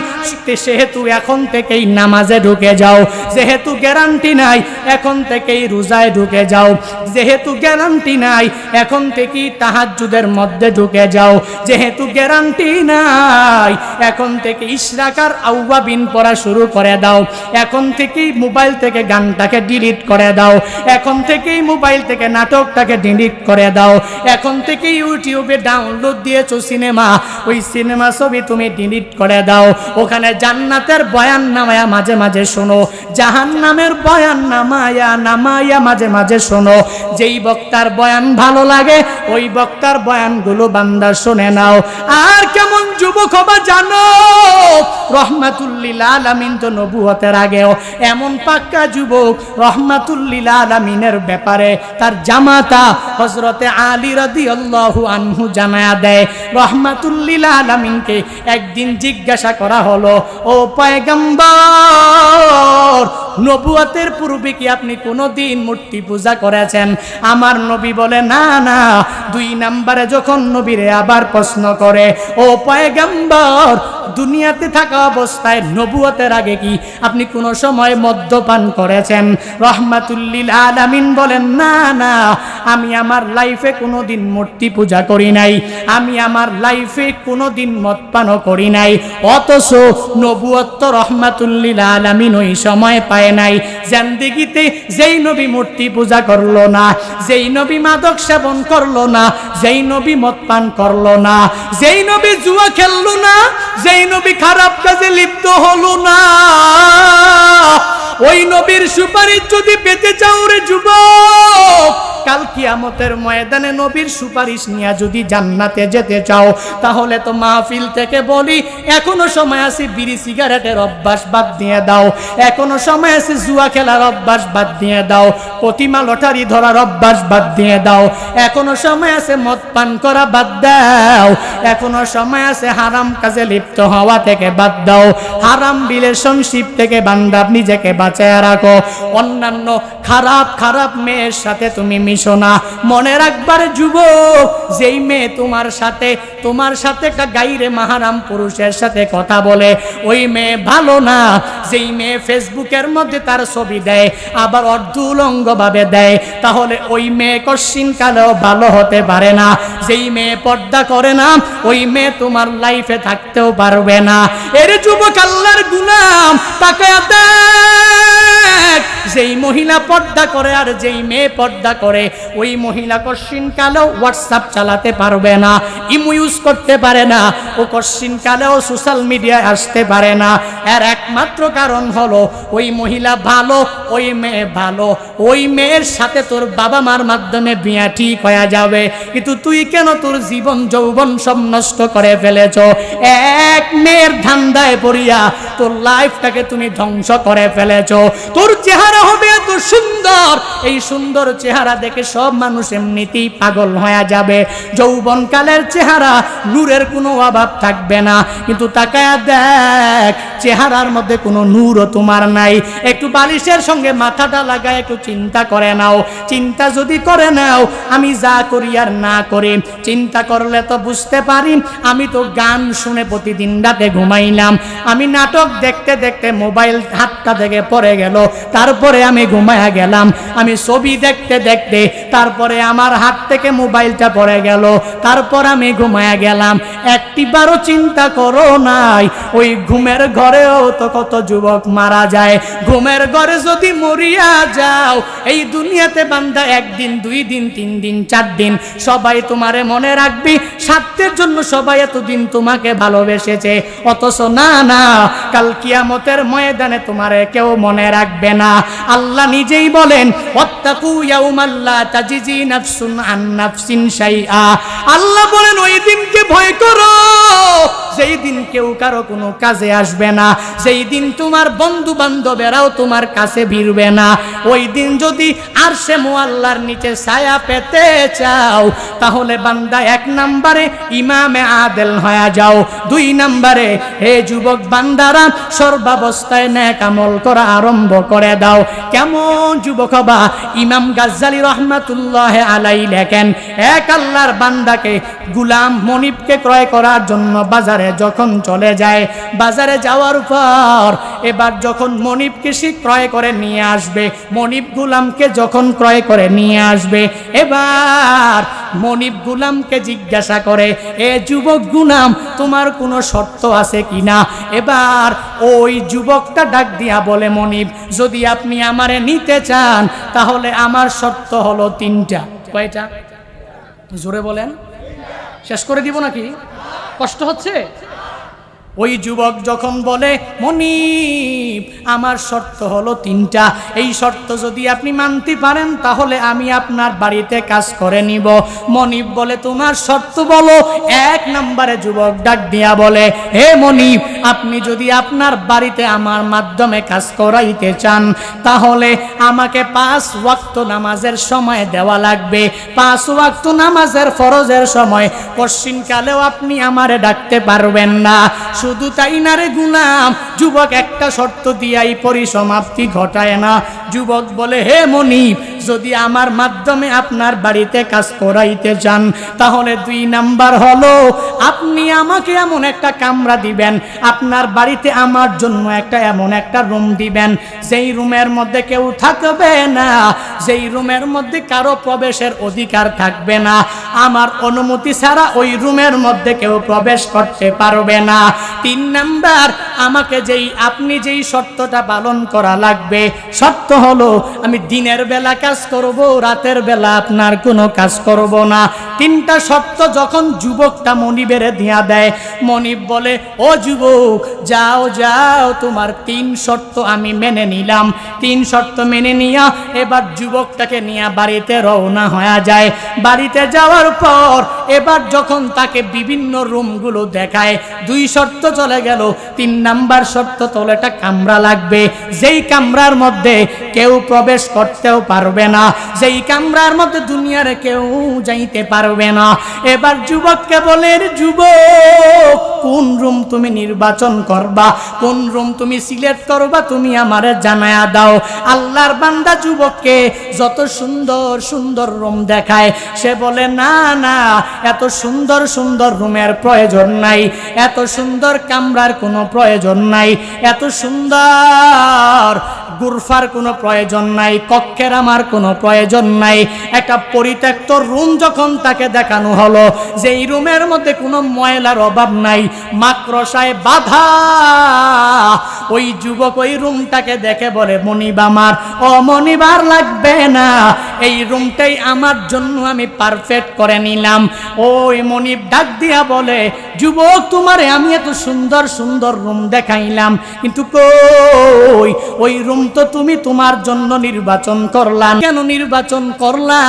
সেহেতু এখন থেকেই নামাজে ঢুকে যাও। যেহেতু গ্যারান্টি নাই, এখন থেকেই রোজায় ঢুকে যাও। যেহেতু গ্যারান্টি নাই, এখন থেকেই তাহাজ্জুদের মধ্যে ঢুকে যাও। যেহেতু গ্যারান্টি নাই, এখন থেকে ইশরাকার আউয়াবিন পড়া শুরু করে দাও। এখন থেকেই মোবাইল থেকে গানটাকে ডিলিট করে দাও। এখন থেকেই মোবাইল থেকে নাটকটাকে ডিলিট করে দাও। এখন থেকে ইউটিউবে ডাউনলোড দিয়েছো সিনেমা, ওই সিনেমা ছবি তুমি ডিলিট করে দাও। ওখানে জান্নাতের বয়ান নামায়া মাঝে মাঝে শোনো, জাহান্নামের বয়ান নামায়া মাঝে মাঝে শোনো। যেই বক্তার বয়ান ভালো লাগে ওই বক্তার বয়ানগুলো বান্দা শুনে নাও। আর কেমন যুবক হবা জানো, রহমাতুল লিল আলামিন তো নবুয়তের আগেও এমন পাক্কা যুবক, রহমাতুল লিল আলামিনের ব্যাপারে তার জামাতা হযরতে আলী রাদিয়াল্লাহু আনহু জানায়া দেয়। রহমাতুল লিল আলামিনকে একদিন জিজ্ঞাসা করা হলো, ও পয়গম্বর, নবুয়তের পূর্বে কি আপনি কোনোদিন মূর্তি পূজা করেছেন? আমার নবী বলে, না না। 2 নম্বরে যখন নবীরে আবার প্রশ্ন করে, ও পয়গম্বর, দুনিয়াতে থাকা অবস্থায় নবুয়তের আগে কি আপনি কোনো সময় মদ্যপান করেছেন? রহমাতুল লিল আলামিন বলেন, না না, আমি আমার লাইফে কোনোদিন মূর্তি পূজা করি নাই, আমি আমার লাইফে কোনোদিন মদপানও করি নাই। অথচ নবুয়ত তো রহমাতুল লিল আলামিন ওই সময় পায় নাই। জিন্দেগিতে যেই নবী মূর্তি পূজা করলো না, যেই নবী মাদক সেবন করলো না, যেই নবী মদ পান করলো না, যেই নবী জুয়া খেললো না, যেই নবী খারাপ কাজে লিপ্ত হলো না, ওই নবীর সুপারিশ যদি পেতে চাও রে যুবক, কাল কিয়ামতের ময়দানে নবীর সুপারিশ নিয়ে যদি জান্নাতে যেতে চাও, তাহলে তো মাহফিল থেকে বলি, এখনো সময় আছে বিড়ি সিগারেটের অভ্যাস বাদ দিয়ে দাও, এখনো সময় আছে জুয়া খেলার অভ্যাস বাদ দিয়ে দাও, প্রতিমা লটারি ধরার অভ্যাস বাদ দিয়ে দাও, এখনো সময় আছে মদ পান করা বাদ দাও, এখনো সময় আছে হারাম কাজে লিপ্ত হওয়া থেকে বাদ দাও, হারাম রিলেশনশিপ থেকে বান্দা নিজেকে বাদ বাঁচায় রাখো। অন্যান্য খারাপ খারাপ মেয়ের সাথে তুমি মিশো না। মনে রাখবার যুবক, যেই মেয়ে তোমার সাথে একটা গাইরে মাহারাম পুরুষের সাথে কথা বলে, ওই মেয়ে ভালো না। যেই মেয়ে ফেসবুকের মধ্যে তার ছবি দেয়, আবার অর্ধুলঙ্গ ভাবে দেয়, তাহলে ওই মেয়ে কশিন কালেও ভালো হতে পারে না। যেই মেয়ে পর্দা করে না, ওই মেয়ে তোমার লাইফে থাকতেও পারবে না। এর যুবক আল্লাহর গুলাম, তাকে দেখ, যেই মহিলা পর্দা করে আর যেই মেয়ে পর্দা করে, ওই মহিলা কশিন কালেও হোয়াটসঅ্যাপ চালাতে পারবে না, ইমো ইউজ করতে পারে না, ও কশিন কালেও সোশ্যাল মিডিয়ায় আসতে পারে না। এর একমাত্র কারণ হলো ওই মহিলা ভালো, ওই মেয়ে ভালো। ওই মেয়ের সাথে তোর বাবা মার মাধ্যমে বিয়া ঠিক হয়ে যাবে, কিন্তু তুই কেন তোর জীবন যৌবন সব নষ্ট করে ফেলেছ? এক মেয়ের ধান্দায় পড়িয়া তোর লাইফটাকে তুমি ধ্বংস করে ফেলেছ। তোর চেহারা হবে এত সুন্দর, এই সুন্দর চেহারা দেখে সব মানুষ এমনিতেই পাগল হয়ে যাবে। যৌবনকালের চেহারা, নূরের কোনো অভাব থাকবে না, কিন্তু তাকায়া দেখ, চেহারার মধ্যে কোনো নূরও তোমার নাই। একটু বালিশের সঙ্গে মাথাটা লাগায় একটু চিন্তা করে নাও। চিন্তা যদি করে নাও, আমি যা করি আর না করি, চিন্তা করলে তো বুঝতে পারি। আমি তো গান শুনে প্রতিদিন রাতে ঘুমাইলাম, আমি নাটক দেখতে দেখতে মোবাইল হাতটা থেকে পড়ে গেল, তারপরে আমি ঘুমায়া গেলাম। আমি ছবি দেখতে দেখতে তারপরে আমার হাত থেকে মোবাইলটা পড়ে গেল, তারপর আমি ঘুমায়া গেলাম। একটিবারও চিন্তা করো নাই ওই ঘুমের ঘরেও তো কত যুবক মারা যায়। ঘুমের ঘরে যদি মরিয়া যাও, এই দুনিয়াতে বান্দা একদিন, 2 দিন, 3 দিন, 4 দিন সবাই তোমারে মনে রাখবি। স্বার্থের জন্য সবাই এতদিন তোমাকে ভালোবেসেছে, অথচ না না, কাল কিয়ামতের ময়দানে তোমারে কেউ মনে রাখবে না। আল্লাহ নিজেই বলেন, ওয়াত্তাকু ইয়াউমাল লা তাজিজি নাফসুন আন নাফসিন শাইআ। আল্লাহ বলেন, ওই দিনকে ভয় করো যেই দিন কেউ কারো কোনো কাজে আসবে না, যেই দিন তোমার বন্ধু বান্ধবেরাও তোমার কাছে ভিড়বে না। ওই দিন যদি আরশে মুআল্লার নিচে ছায়া পেতে চাও, তাহলে বান্দা 1 নম্বরে ইমামে আদেল হয়ে যাও। 2 নম্বরে হে যুবক বান্দারা, সর্বাবস্থায় নেক আমল করা আরম্ভ করে দাও। কেমন যুবক হবা? ইমাম গাজ্জালী রহমাতুল্লাহ আলাইহি লেখেন, এক আল্লাহর বান্দাকে গুলাম মনিবকে ক্রয় করার জন্য বাজারে যখন চলে যায়, বাজারে যাওয়ার পর এবার যখন মনিবকে সে ক্রয় করে নিয়ে আসবে, মনিব গুলামকে যখন ক্রয় করে নিয়ে আসবে, এবার মনিব গুলামকে জিজ্ঞাসা করে, এ যুবক গুলাম, তোমার কোনো শর্ত আছে কিনা? এবার ওই যুবকটা ডাক দিয়া বলে, মনিব, যদি আপনি আমারে নিতে চান তাহলে আমার শর্ত হলো 3টা। কয়টা? জোরে বলেন, শেষ করে দিব নাকি? কষ্ট হচ্ছে? ওই যুবক যখন বলে, মনিব, আমার শর্ত হলো 3টা, এই শর্ত যদি আপনি মানতে পারেন তাহলে আমি আপনার বাড়িতে কাজ করে নিব। মনিব বলে, তোমার শর্ত বলো। 1 নম্বরে যুবক ডাক দিয়া বলে, হে মনিব, আপনি যদি আপনার বাড়িতে আমার মাধ্যমে কাজ করাইতে চান তাহলে আমাকে 5 ওয়াক্ত নামাজের সময় দেওয়া লাগবে। 5 ওয়াক্ত নামাজের ফরজের সময় কশিনকালেও আপনি আমারে ডাকতে পারবেন না। শুধু তাই না রে গুলাম, যুবক একটা শর্ত দিয়াই পরিসমাপ্তি ঘটায় না। যুবক বলে, হে মনিব, যদি আমার মাধ্যমে আপনার বাড়িতে কাজ করাইতে চান তাহলে 2 নাম্বার হলো, আপনি আমাকে এমন একটা কামরা দিবেন, আপনার বাড়িতে আমার জন্য এমন একটা রুম দিবেন, যেই রুমের মধ্যে কেউ থাকবে না, যেই রুমের মধ্যে কারো প্রবেশের অধিকার থাকবে না, আমার অনুমতি ছাড়া ওই রুমের মধ্যে কেউ প্রবেশ করতে পারবে না। 3 নাম্বার, আপনি যেই শর্তটা পালন করা লাগবে, শর্ত হলো আমি দিনের বেলা কাজ করব, রাতের বেলা আপনার কোনো কাজ করব না। 3টা শর্ত যখন যুবকটা মনিবের দিয়া দেয়, মনিব বলে, ও যুবক, যাও যাও, তোমার 3 শর্ত আমি মেনে নিলাম। 3 শর্ত মেনে নিয়া এবার যুবকটাকে নিয়ে বাড়িতে রওনা হয়ে যায়। বাড়িতে যাওয়ার পর এবার যখন তাকে বিভিন্ন রুমগুলো দেখায়, 2 শর্ত চলে গেল, 3 নাম্বার শর্ত তোলে একটা কামরা লাগবে, যেই কামরার মধ্যে কেউ প্রবেশ করতেও পারবে না, যেই কামরার মধ্যে দুনিয়ার কেউ যাইতে পারবে না। এবার যুবককে বলে, যুবক কোন রুম তুমি নির্বাচন করবা, কোন রুম তুমি সিলেক্ট করবা, তুমি আমারে জানায়া দাও। আল্লাহর বান্দা যুবককে যত সুন্দর সুন্দর রুম দেখায়, সে বলে না না, এত সুন্দর সুন্দর রুমের প্রয়োজন নাই, এত সুন্দর কামরার কোনো প্রয়োজন নাই, এত সুন্দর গুরফার কোনো প্রয়োজন নাই, কক্ষের আমার কোনো প্রয়োজন নাই। একটা পরিত্যক্ত রুম যখন তাকে দেখানো হলো, যে এই রুমের মধ্যে কোনো ময়লার অভাব নাই, মাকড়সায় বাঁধা, ওই যুবক ওই রুমটাকে দেখে বলে, মনিব আমার, ও মনিব আর লাগবে না, এই রুমটাই আমার জন্য আমি পারফেক্ট করে নিলাম। ওই মনিব ডাক দিয়া বলে, যুবক তোমারে আমি এত সুন্দর সুন্দর রুম দেখাইলাম, কিন্তু কই ওই রুম তো তুমি তোমার জন্য নির্বাচন করলা, কেন নির্বাচন করলা?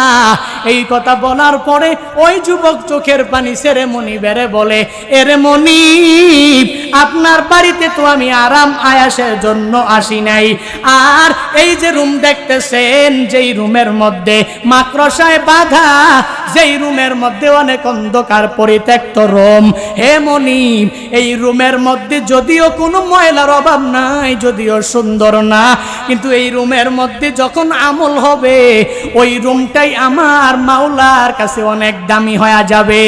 এই কথা বলার পরে ওই যুবক চোখের পানি ছেড়ে মনিবেরে বলে, এরে মনিব, আপনার বাড়িতে তো আমি আরাম আয়াসের জন্য আসি নাই, আর এই যে রুম দেখতেছেন, যেই রুমের মধ্যে মাকড়সায় বাঁধা, যেই রুমের মধ্যে অনেক অন্ধকার পরিত্যক্ত রুম, হে মনিব, এই রুমের মধ্যে যদিও কোনো ময়লার অভাব নাই, যদিও সুন্দর না, কিন্তু এই রুমের মধ্যে যখন আমল হবে, ওই রুমটাই আমার মাওলার কাছে অনেক দামি হয়ে যাবে।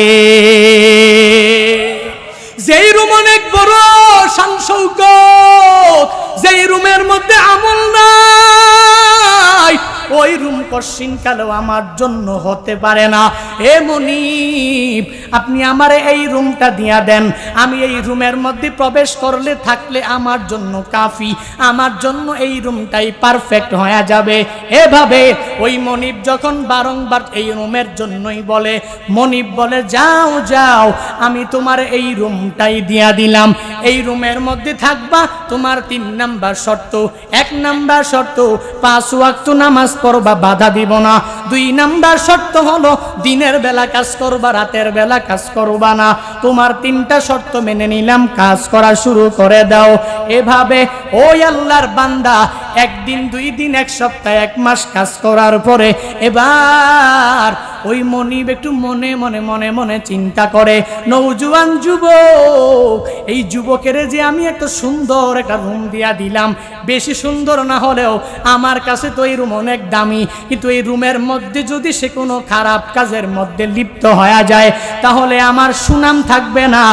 যেই রুম অনেক বড় শান শৌকত, যেই রুমের মধ্যে আমল নাই, ওই রুম কশিনকালেও আমার জন্য হতে পারে না। হে মনিব, আপনি আমারে এই রুমটা দিয়া দেন, আমি এই রুমের মধ্যে প্রবেশ করলে থাকলে আমার জন্য কাফি, আমার জন্য এই রুমটাই পারফেক্ট হয়ে যাবে। এভাবে ওই মনিব যখন বারংবার এই রুমের জন্যই বলে, মনিব বলে, যাও যাও, আমি তোমার এই রুমটাই দিয়া দিলাম, এই রুমের মধ্যে থাকবা, তোমার 3 নাম্বার শর্ত। 1 নাম্বার শর্ত, 5 ওয়াক্ত নামাজ পড়বা, বাধা দিব না। 2 নাম্বার শর্ত হলো দিনের বেলা কাজ করবা, রাতের বেলা কাজ করবা না। তোমার 3টা শর্ত মেনে নিলাম, কাজ করা শুরু করে দাও। এভাবে ওই আল্লাহর বান্দা 1 দিন, 2 দিন, 1 সপ্তাহ, 1 মাস কাজ করার পরে এবার ওই মনিব একটু মনে মনে মনে মনে চিন্তা করে, নওজোয়ান যুবক, এই যুবকের যে আমি একটা সুন্দর একটা রুম দিয়া দিলাম, বেশি সুন্দর না হলেও আমার কাছে তো এই রুম অনেক দামি, কিন্তু এই রুমের মধ্যে যদি সে কোনো খারাপ কাজের মধ্যে লিপ্ত হয়ে যায়, তাহলে আমার সুনাম থাকবে না,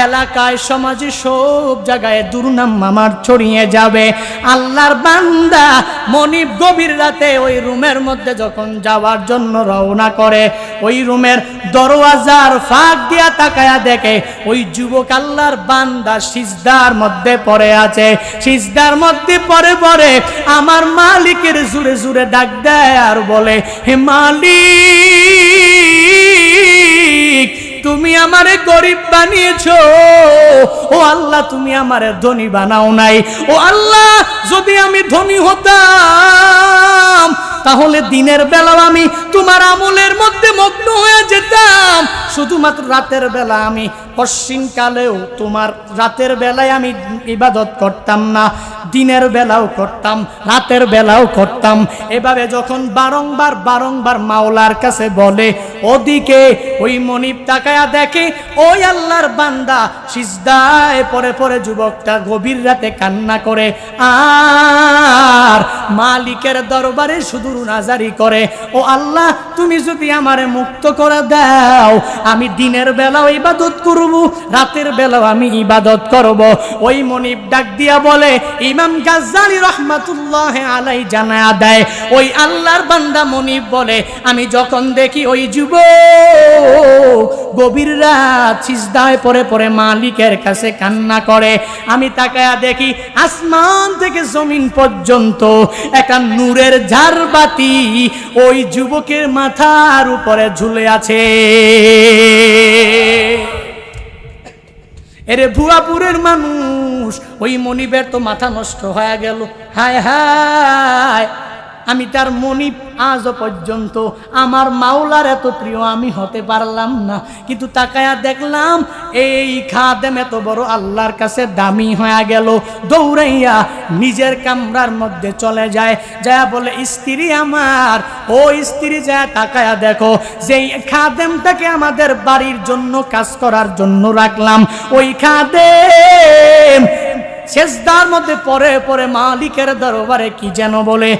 এলাকায় সমাজে সব জায়গায় দুর্নাম আমার ছড়িয়ে যাবে। আল্লাহর বান্দা মনিব গভীর রাতে ওই রুমের মধ্যে যখন যাওয়ার জন্য রওনা করে, ওই রুমের দরওয়াজার ফাঁক দিয়া তাকায়া দেখে ওই যুবক আল্লাহর বান্দা সিজদার মধ্যে পড়ে আছে। সিজদার মধ্যে পড়ে পড়ে আমার মালিকের জুড়ে জুড়ে ডাক দেয় আর বলে, হে মালিক, তুমি আমারে গরিব বানিয়েছো, ও আল্লাহ তুমি আমারে ধনী বানাও নাই। ও আল্লাহ, যদি আমি ধনী হতাম তাহলে দিনের বেলাও আমি তোমার আমলের মধ্যে মগ্ন হয়ে যেতাম, শুধুমাত্র রাতের বেলা আমি পশ্চিমকালেও তোমার রাতের বেলায় আমি ইবাদত করতাম না, দিনের বেলাও করতাম, রাতের বেলাও করতাম। এভাবে যখন বারংবার বারংবার মাওলার কাছে বলে, ওদিকে ওই মনিব তাকায়া দেখে ওই আল্লাহর বান্দা সিজদায় পড়ে পড়ে যুবকটা গভীর রাতে কান্না করে আর মালিকের দরবারে শুধু নাজারি করে, ও আল্লাহ, তুমি যদি আমারে মুক্ত করে দাও, আমি দিনের বেলাও ইবাদত করব, রাতের বেলাও আমি ইবাদত করব। ওই মনিব ডাক দিয়া বলে, ইমাম গাজ্জালি রাহমাতুল্লাহ আলাইহি জানায়া দেয়, ওই আল্লাহর বান্দা মনিব বলে, আমি যখন দেখি ওই যুবক গভীর রাত সিজদায় পড়ে পড়ে মালিকের কাছে কান্না করে, আমি তাকায়া দেখি আসমান থেকে জমিন পর্যন্ত একটা নূরের ঝাড়বাতি ওই যুবকের মাথার উপরে ঝুলে আছে। এরে ভুয়াপুরের মানুষ, ওই মনিবের তো মাথা নষ্ট হয়ে গেল। হায় হায়, আমি তার মনিব আজও পর্যন্ত আমার মাওলার এত প্রিয় আমি হতে পারলাম না, কিন্তু তাকায়া দেখলাম এই খাদেম এত বড় আল্লাহর কাছে দামি হয়ে গেল। দৌড়াইয়া নিজের কামরার মধ্যে চলে যায়, যা বলে স্ত্রী আমার, ও স্ত্রী যা তাকায়া দেখো, যেই খাদেমটাকে আমাদের বাড়ির জন্য কাজ করার জন্য রাখলাম, ওই খাদেম সেজদার মধ্যে পরে পরে মালিকের দরবারে কি যেন বলে,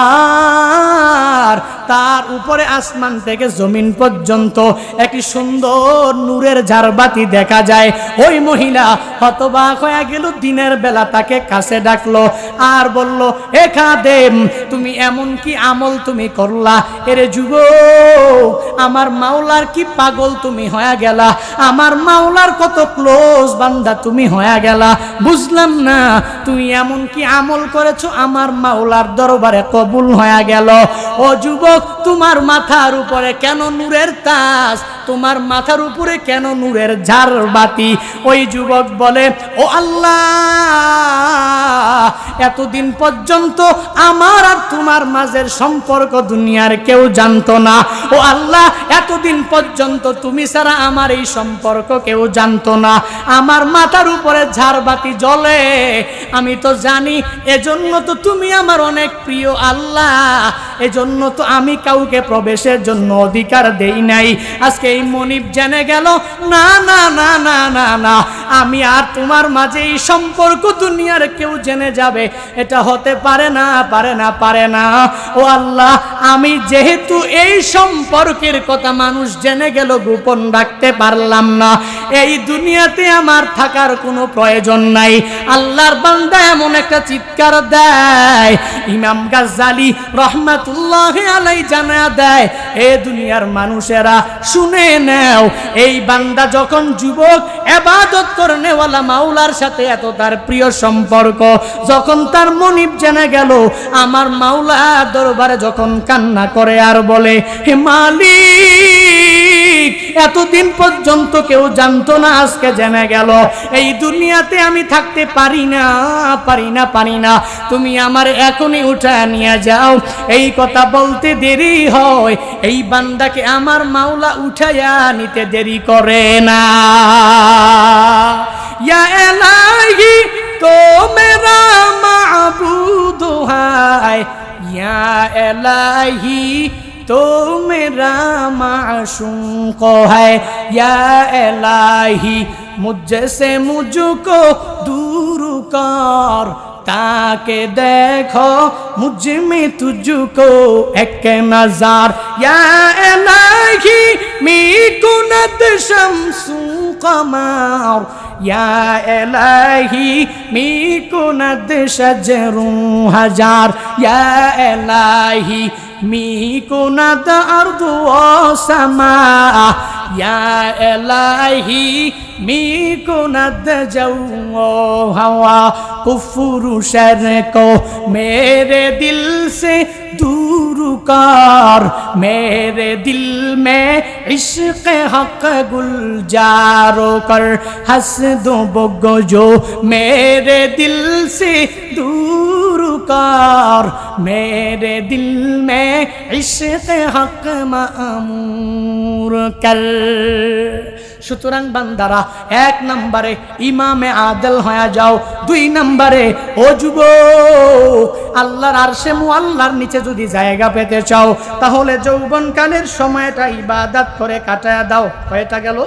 আর তার উপরে আসমান থেকে জমিন পর্যন্ত একটি সুন্দর নূরের ঝাড়বাতি দেখা যায়। ওই মহিলা হতবাক হয়ে গেল, দিনের বেলা তাকে কাছে ডাকলো আর বলল, এ খাদেম তুমি এমন কি আমল তুমি করলা, এরে যুবক আমার মাওলার কি পাগল তুমি হয়ে গেলা, আমার মাওলার কত ক্লোজ বান্দা তুমি হয়ে গেলা, বুঝলাম না তুমি এমন কি আমল করেছো আমার মাওলার দরবারে কবুল হয়ে গেল। ও যুবক তোমার মাথার উপরে কেন নূরের তাজ, তোমার মাথার উপরে কেন নূরের ঝাড়বাতি? ওই যুবক বলে, ও আল্লাহ এতদিন পর্যন্ত আমার আর তোমার মাঝের সম্পর্ক দুনিয়ার কেউ জানতো না, ও আল্লাহ এতদিন পর্যন্ত তুমি ছাড়া আমার এই সম্পর্ক কেউ জানতো না, আমার মাথার উপরে ঝাড়বাতি জ্বলে আমি তো জানি, এজন্য তো তুমি আমার অনেক প্রিয় আল্লাহ, এজন্য তো আমি কাউকে প্রবেশের জন্য অধিকার দেই নাই। আজকে এই মনিব জেনে গেল, না না না না না না, আমি আর তোমার মাঝে এই সম্পর্ক দুনিয়ার কেউ জেনে যাবে এটা হতে পারে না, পারে না, পারে না। ও আল্লাহ আমি যেহেতু এই সম্পর্কের কথা মানুষ জেনে গেল গোপন রাখতে পারলাম না, এই দুনিয়াতে আমার থাকার কোনো প্রয়োজন নাই। আল্লাহর বান্দা এমন একটা চিৎকার দেয়, ইমাম গাজ্জালি রহমাতুল্লাহি আলাইহি জানায়া দেয়, এ দুনিয়ার মানুষেরা শুনে নাও, এই বান্দা যখন যুবক ইবাদত করনেওয়ালা মাওলার সাথে এত তার প্রিয় সম্পর্ক, যখন তার মনিব জেনে গেল, আমার মাওলা দরবারে যখন কান্না করে আর বলে, হে মালিক এতদিন পর্যন্ত কেউ জানতো না, আজকে জেনে গেল, এই দুনিয়াতে আমি থাকতে পারি না, পারি না, পারি না, তুমি আমার এখনই উঠায় নিয়ে যাও। এই কথা বলতে দেরি হয়, এই বান্দাকে আমার মাওলা উঠায়া নিতে দেরি করে না। ইয়া ইলাহি তো মেরা মাবুদ হায়, ইয়া ইলাহি तो मेरा माशूक है, या इलाही मुझसे मुझको दूर कर, ताके देखो मुझ में तुझको एक नजर, या इलाही मिकुनत शम्सु कमर, या इलाही मिकुनत शजरु हजार, या इलाही मिकुनत अर्दु व समा, या इलाही मिकुनत जौ हवा, कुफ्र शर को मेरे दिल से दूर कर, मेरे दिल में इश्क हक गुलजार कर, हसद बुग़्ज़ जो मेरे दिल से दूर कर, मेरे दिल में इश्क हक मामूर कर। সুতরাং বান্দারা, এক নম্বরে ইমামে আদল হয়ে যাও, দুই নম্বরে ও যুবক আল্লাহর আরশে মুআল্লার নিচে যদি জায়গা পেতে চাও, তাহলে যৌবনকালের সময়টা ইবাদত করে কাটায়া দাও। কয়টা গেল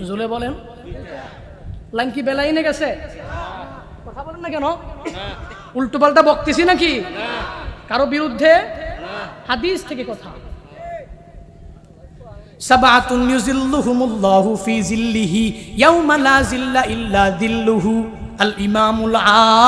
জুলে বলেন? লাঙ্কি বেলাইনে গেছে? কথা বলেন না কেন? উল্টো পাল্টা বকতেছি নাকি কারো বিরুদ্ধে? হাদিস থেকে কথা। সাবাতুন ইউজিল্লুহুমুল্লাহু ফি জিল্লিহি ইয়াওমা লা জিল্লা ইল্লা জিল্লুহু, আল ইমামুল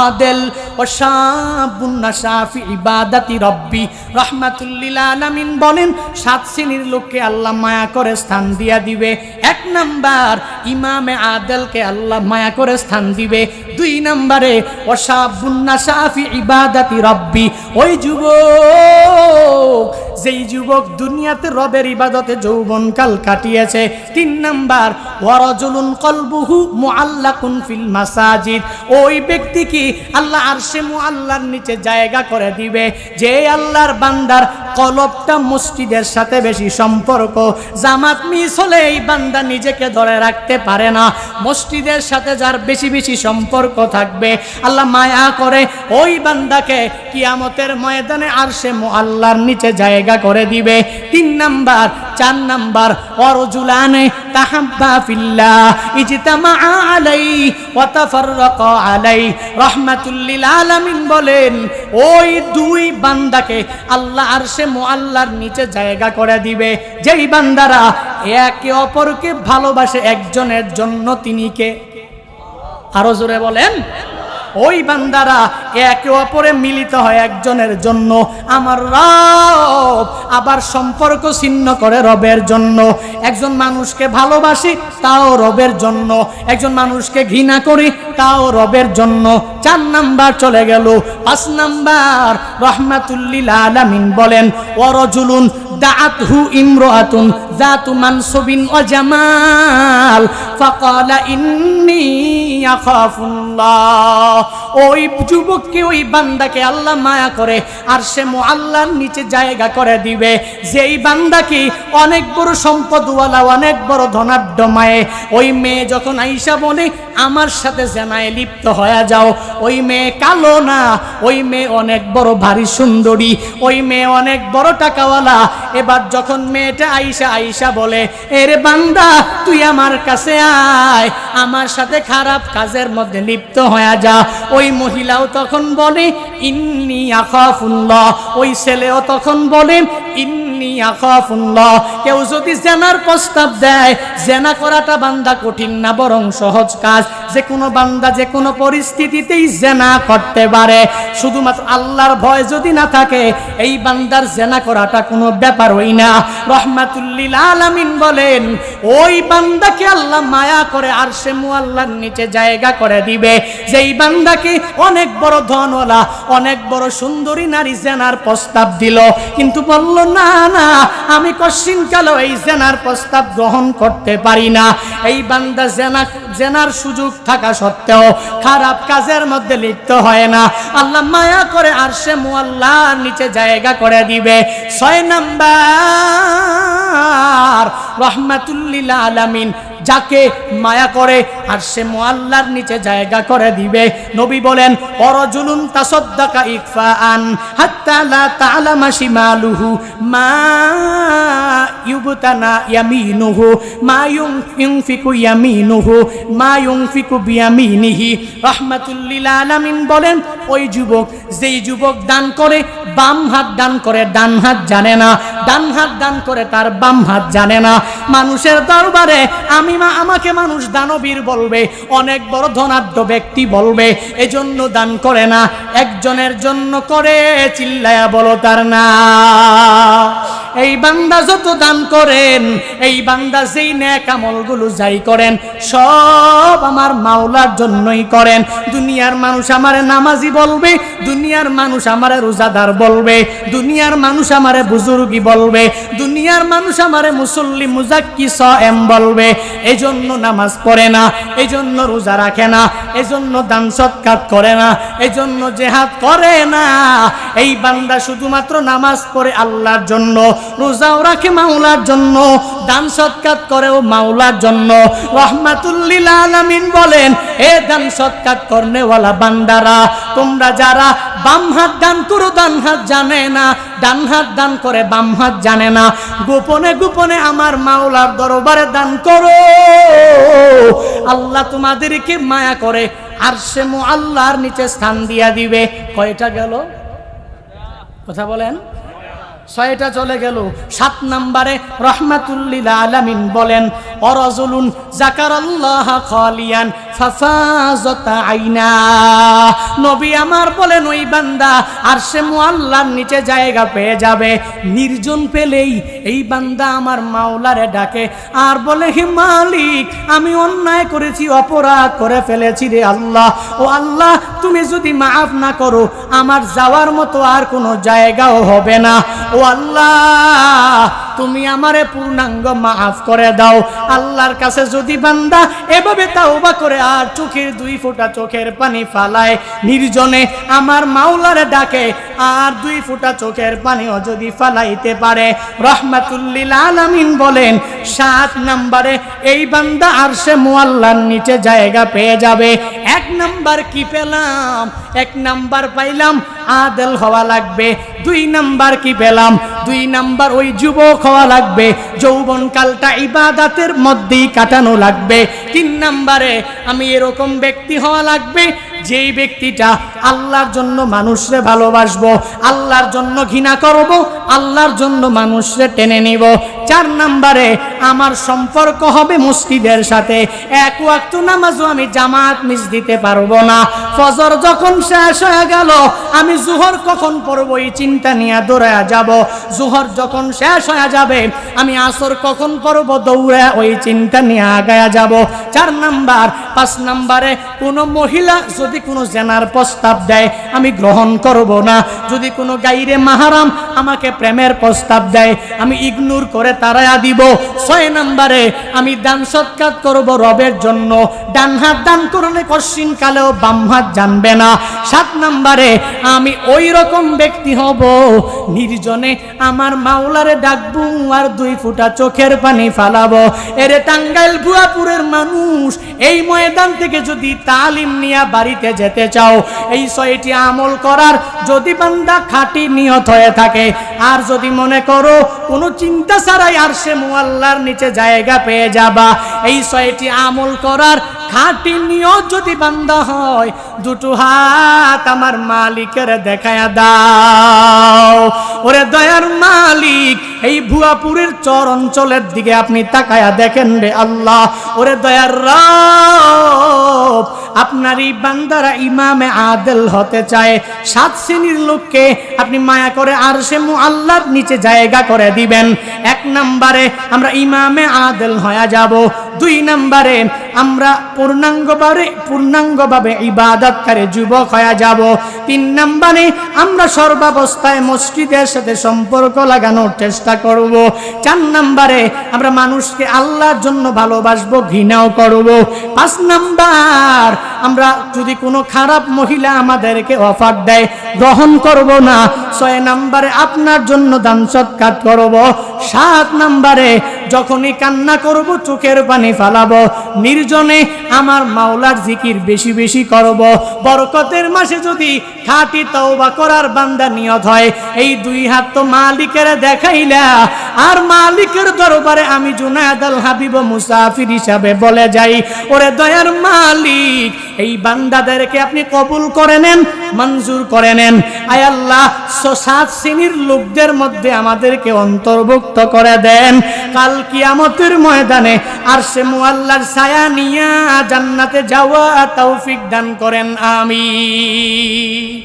আদিল ওয়া শাবুন নাশা ফি ইবাদাতি রাব্বি রাহমাতুল লিল আলামিন বলেন, 7 শ্রেণীর লোককে আল্লাহ মায়া করে স্থান দিয়া দিবে। 1 নাম্বার ইমামে আদিলকে আল্লাহ মায়া করে স্থান দিবে। 2 নম্বরে ওয়া শাবুন নাশা ফি ইবাদাতি রাব্বি, ওই যুবক যেই যুবক দুনিয়াতে রবের ইবাদতে যৌবনকাল কাটিয়েছে। 3 নাম্বার ওয়ারাজুলুন কলবুহু মুআল্লাকুন ফিল মাসাজিদ, ওই ব্যক্তি কি আল্লাহ আরশে মুআল্লার নিচে জায়গা করে দিবে যে আল্লাহর বান্দার কলবটা মসজিদের সাথে বেশি সম্পর্ক। জামাত মিস হলে এই বান্দা নিজেকে ধরে রাখতে পারে না। মসজিদের সাথে যার বেশি বেশি সম্পর্ক থাকবে, আল্লাহ মায়া করে ওই বান্দাকে কিয়ামতের ময়দানে আরশে মুআল্লার নিচে জায়গা করে দিবে। 3 নাম্বার 4 নাম্বার ওয়ারজুলানে তাহাব্বা ফিল্লাহ ইজতামা আলাইহি ওয়া তাফাররাকা আলাইহি। রাহমাতুল লিল আলামিন বলেন ওই 2 বান্দাকে আল্লাহ আরশে মুআল্লার নিচে জায়গা করে দিবে যেই বান্দারা একে অপরকে ভালোবাসে একজনের জন্য। তিনি কে? আরো জোরে বলেন। ওই বান্দারা একে অপরে মিলিত হয় একজনের জন্য আমার রব, আবার সম্পর্ক ছিন্ন করে রবের জন্য। একজন মানুষকে ভালোবাসি তাও রবের জন্য, একজন মানুষকে ঘৃণা করি তাও রবের জন্য। 4 নাম্বার চলে গেল। 5 নাম্বার রাহমাতুল লিল আলামিন বলেন ওয়ারাজুলুন দাআতহু ইমরাআতুন যাতু মানসুবিন ওয়া জামাল ফাকালা ইন্নী আখাফুল্লাহ। ওই যুবককে ওই বান্দাকে আল্লাহ মায়া করে আরশে মুআল্লার নিচে জায়গা করে দিবে যেই বান্দা কি অনেক বড় সম্পদওয়ালা, অনেক বড় ধনাঢ্য মায়ে। ওই মেয়ে যখন আইসা বলে আমার সাথে জেনায় লিপ্ত হয়ে যাও, ওই মেয়ে কালো না, ওই মেয়ে অনেক বড় ভারী সুন্দরী, ওই মেয়ে অনেক বড় টাকাওয়ালা। এবার যখন মেয়েটা আইসা বলে এরে বান্দা তুই আমার কাছে আয়, আমার সাথে খারাপ কাজের মধ্যে লিপ্ত হয়ে যা, ওই মহিলাও তখন বলে ইন্নী আখাফুল্লাহ, ওই ছেলেও তখন বলে ইন্নী আখাফুল্লাহ। কেউ যদি জেনার প্রস্তাব দেয়, জেনা করাটা বান্দা কঠিন না বরং সহজ কাজ। যে কোনো বান্দা যে কোনো পরিস্থিতিতেই জেনা করতে পারে, শুধুমাত্র আল্লাহর ভয় যদি না থাকে এই বান্দার জেনা করাটা কোনো ব্যাপারই না। রাহমাতুল লিল আলামিন বলেন ওই বান্দাকে আল্লাহ মায়া করে আরশে মুআল্লার নিচে জায়গা করে দিবে যেই বান্দাকে অনেক বড় ধনওয়ালা, অনেক বড় সুন্দরী নারী জেনার প্রস্তাব দিল, কিন্তু বলল না না আমি কশিনকালেও এই জেনার প্রস্তাব গ্রহণ করতে পারি না। এই বান্দা জেনার সুযোগ থাকা সত্ত্বেও খারাপ কাজের মধ্যে লিপ্ত হয় না, আল্লাহ মায়া করে আরশে মুআল্লার নিচে জায়গা করে দিবে। 6 নাম্বার রাহমাতুল লিল আলামিন যাকে মায়া করে আরশে মুআল্লার নিচে জায়গা করে দিবে। নবী বলেন ওয়ারাজুলুন তাসাদদাকা ইকফাআন হাত্তা লা তা'লামা শিমালুহু মা ইউবতানা ইয়ামিনুহু মা ইউনফিকু ইয়ামিনুহু মা ইউনফিকু বিয়ামিনিহি। রাহমাতুল লিল আলামিন বলেন ওই যুবক যেই যুবক দান করে বাম হাত দান করে ডান হাত জানে না, ডান হাত দান করে তার বাম হাত জানে না। মানুষের দরবারে আমাকে মানুষ দানবীর বলবে, অনেক বড় ধনাঢ্য ব্যক্তি বলবে, এজন্য দান করে না। একজনের জন্য করে চিল্লায়া বলো তার না। এই বান্দা যত দান করেন, এই বান্দা যেই নেক আমলগুলো যাই করেন সব আমার মাওলার জন্যই করেন। দুনিয়ার মানুষ আমারে নামাজি বলবে, দুনিয়ার মানুষ আমারে রোজাদার বলবে, দুনিয়ার মানুষ আমারে বুজুর্গি বলবে, দুনিয়ার মানুষ আমারে মুসল্লি মুজাক্কি সায়েম বলবে। এজন্য নামাজ পড়ে না, এজন্য রোজা রাখে না, এজন্য দান সৎকার করে না, এজন্য জিহাদ করে না। এই বান্দা শুধুমাত্র নামাজ পড়ে আল্লাহর জন্য, রোজাও রাখে মাওলার জন্য, দান সৎকার করেও মাওলার জন্য। রাহমাতুল লিল আলামিন বলেন এ দান সৎকার করনেওয়ালা বান্দারা, তোমরা যারা বাম হাত দান করো ডান হাত জানে না, ডান হাত দান করে বাম হাত জানে না, গোপনে গোপনে আমার মাওলার দরবারে দান করো, আল্লাহ তোমাদেরকে মায়া করে আরশে মুআল্লার নিচে স্থান দিয়া দিবে। কয়টা গেল? কথা বলেন। 6টা চলে গেল। 7 নম্বরে রাহমাতুল লিল আলামিন বলেন ওয়ারাজুলুন যাকারাল্লাহ খালিয়ান ফাফাযাত আইনা। নবী আমার বলেন ওই বান্দা আরশে মুআল্লার নিচে জায়গা পেয়ে যাবে। নির্জন পেলেই এই বান্দা আমার মাওলারে ডাকে আর বলে, হে মালিক, আমি অন্যায় করেছি, অপরাধ করে ফেলেছি রে আল্লাহ। ও আল্লাহ, তুমি যদি মাফ না করো আমার যাওয়ার মতো আর কোনো জায়গাও হবে না। ও আল্লাহ, তুমি আমারে পূর্ণাঙ্গ মাফ করে দাও। আল্লাহর কাছে যদি বান্দা এভাবে তাওবা করে আর চোখের 2 ফোঁটা চোখের পানি ফালায়, নির্জনে আমার মাওলারে ডাকে আর 2 ফোঁটা চোখের পানিও যদি ফালাইতে পারে, রহমাতুল লিল আলামিন বলেন 7 নম্বরে এই বান্দা আরশে মুআল্লার নিচে জায়গা পেয়ে যাবে। 1 নাম্বার কি পেলাম? 1 নাম্বার পাইলাম আদেল হওয়া লাগবে। 2 নাম্বার কি পেলাম? 2 নাম্বার ওই যুবক হওয়া লাগবে, যৌবনকালটা ইবাদতের মধ্যেই কাটানো লাগবে। 3 নাম্বারে আমি এরকম ব্যক্তি হওয়া লাগবে যেই ব্যক্তিটা আল্লাহর জন্য মানুষরে ভালোবাসবো, আল্লাহর জন্য ঘৃণা করব, আল্লাহর জন্য মানুষরে টেনে নিব। 4 নাম্বারে আমার সম্পর্ক হবে মসজিদের সাথে। 1 ওয়াক্ত নামাজও আমি জামাত মিস দিতে পারবো না। ফজর যখন শেষ হয়ে গেল আমি জোহর কখন পড়ব এই চিন্তা নিয়ে দৌড়ায়া যাব। জোহর যখন শেষ হয়ে যাবে আমি আসর কখন পড়ব দৌড়ে ওই চিন্তা নিয়ে আগায়া যাব। 4 নাম্বার। 5 নাম্বারে কোনো মহিলা যদি কোনো জেনার প্রস্তাব দেয় আমি গ্রহণ করব না। যদি কোনো গাইরে মাহারাম আমাকে প্রেমের প্রস্তাব দেয় আমি ইগনোর করে তাড়ায়া দিব। 6 নাম্বারে আমি দান সৎকার করব রবের জন্য। ডান হাত দান করলে কশিন কালেও বাম হাত জানবে না। 7 নাম্বারে আমি ওই রকম ব্যক্তি হব নির্জনে আমার মাওলারে ডাকবো আর 2 ফোঁটা চোখের পানি ফালাবো। এরে টাঙ্গাইল ভুয়াপুরের মানুষ, এই ময়দান থেকে যদি তালিম নিয়ে বাড়িতে যেতে চাও, এই 6টি আমল করার যদি বান্দা খাঁটি নিয়ত হয়ে থাকে, আর যদি মনে করো কোনো চিন্তা ছাড়াই আরশে মুআল্লার নিচে জায়গা পেয়ে যাবা, এই 6টি আমল করার খাঁটি নিয়ত যদি বান্দা হয়, 2টো হাত আমার মালিকের দেখায়া দাও। ওরে দয়ার মালিক, এই ভুয়াপুরের চর অঞ্চলের দিকে আপনি তাকায়া দেখেন রে আল্লাহ। ওরে দয়ার রব, আপনার এই বান্দারা ইমামে আদেল হতে চায়। 7 শ্রেণীর লোককে আপনি মায়া করে আরশে মুআল্লার নিচে জায়গা করে দিবেন। 1 নম্বরে আমরা ইমামে আদেল হয়ে যাব। 2 নম্বরে আমরা পূর্ণাঙ্গভাবে ইবাদতকারী যুবক হয়ে যাব। 3 নম্বরে আমরা সর্বাবস্থায় মসজিদের সাথে সম্পর্ক লাগানোর চেষ্টা করব। 4 নম্বরে আমরা মানুষকে আল্লাহর জন্য ভালোবাসবো, ঘৃণাও করব। 5 নাম্বার, আমরা যদি কোনো খারাপ মহিলা আমাদেরকে অফার দেয় গ্রহণ করব না। 6 নম্বরে আপনার জন্য দান সৎকার করব। 7 নম্বরে যখনই কান্না করব চোখের পানি ফালাবো, নির্জনে আমার মাওলার জিকির বেশি বেশি করব। বরকতের মাসে যদি খাঁটি তওবা করার বান্দা নিয়ত হয়, এই 2 হাত তো মালিকের দেখাইলা, আর মালিকের দরবারে আমি জুনায়েদ আল হাবিব মুসাফির হিসাবে বলে যাই, ওরে দয়ার মালিক, এই বান্দাদেরকে আপনি কবুল করে নেন, মঞ্জুর করে নেন। আয় আল্লাহ, 7 শ্রেণীর লোকদের মধ্যে আমাদেরকে অন্তর্ভুক্ত করে দেন। কাল কিয়ামতের ময়দানে আরশে মুআল্লার ছায়া নিয়া জান্নাতে যাওয়া তৌফিক দান করেন। আমিন।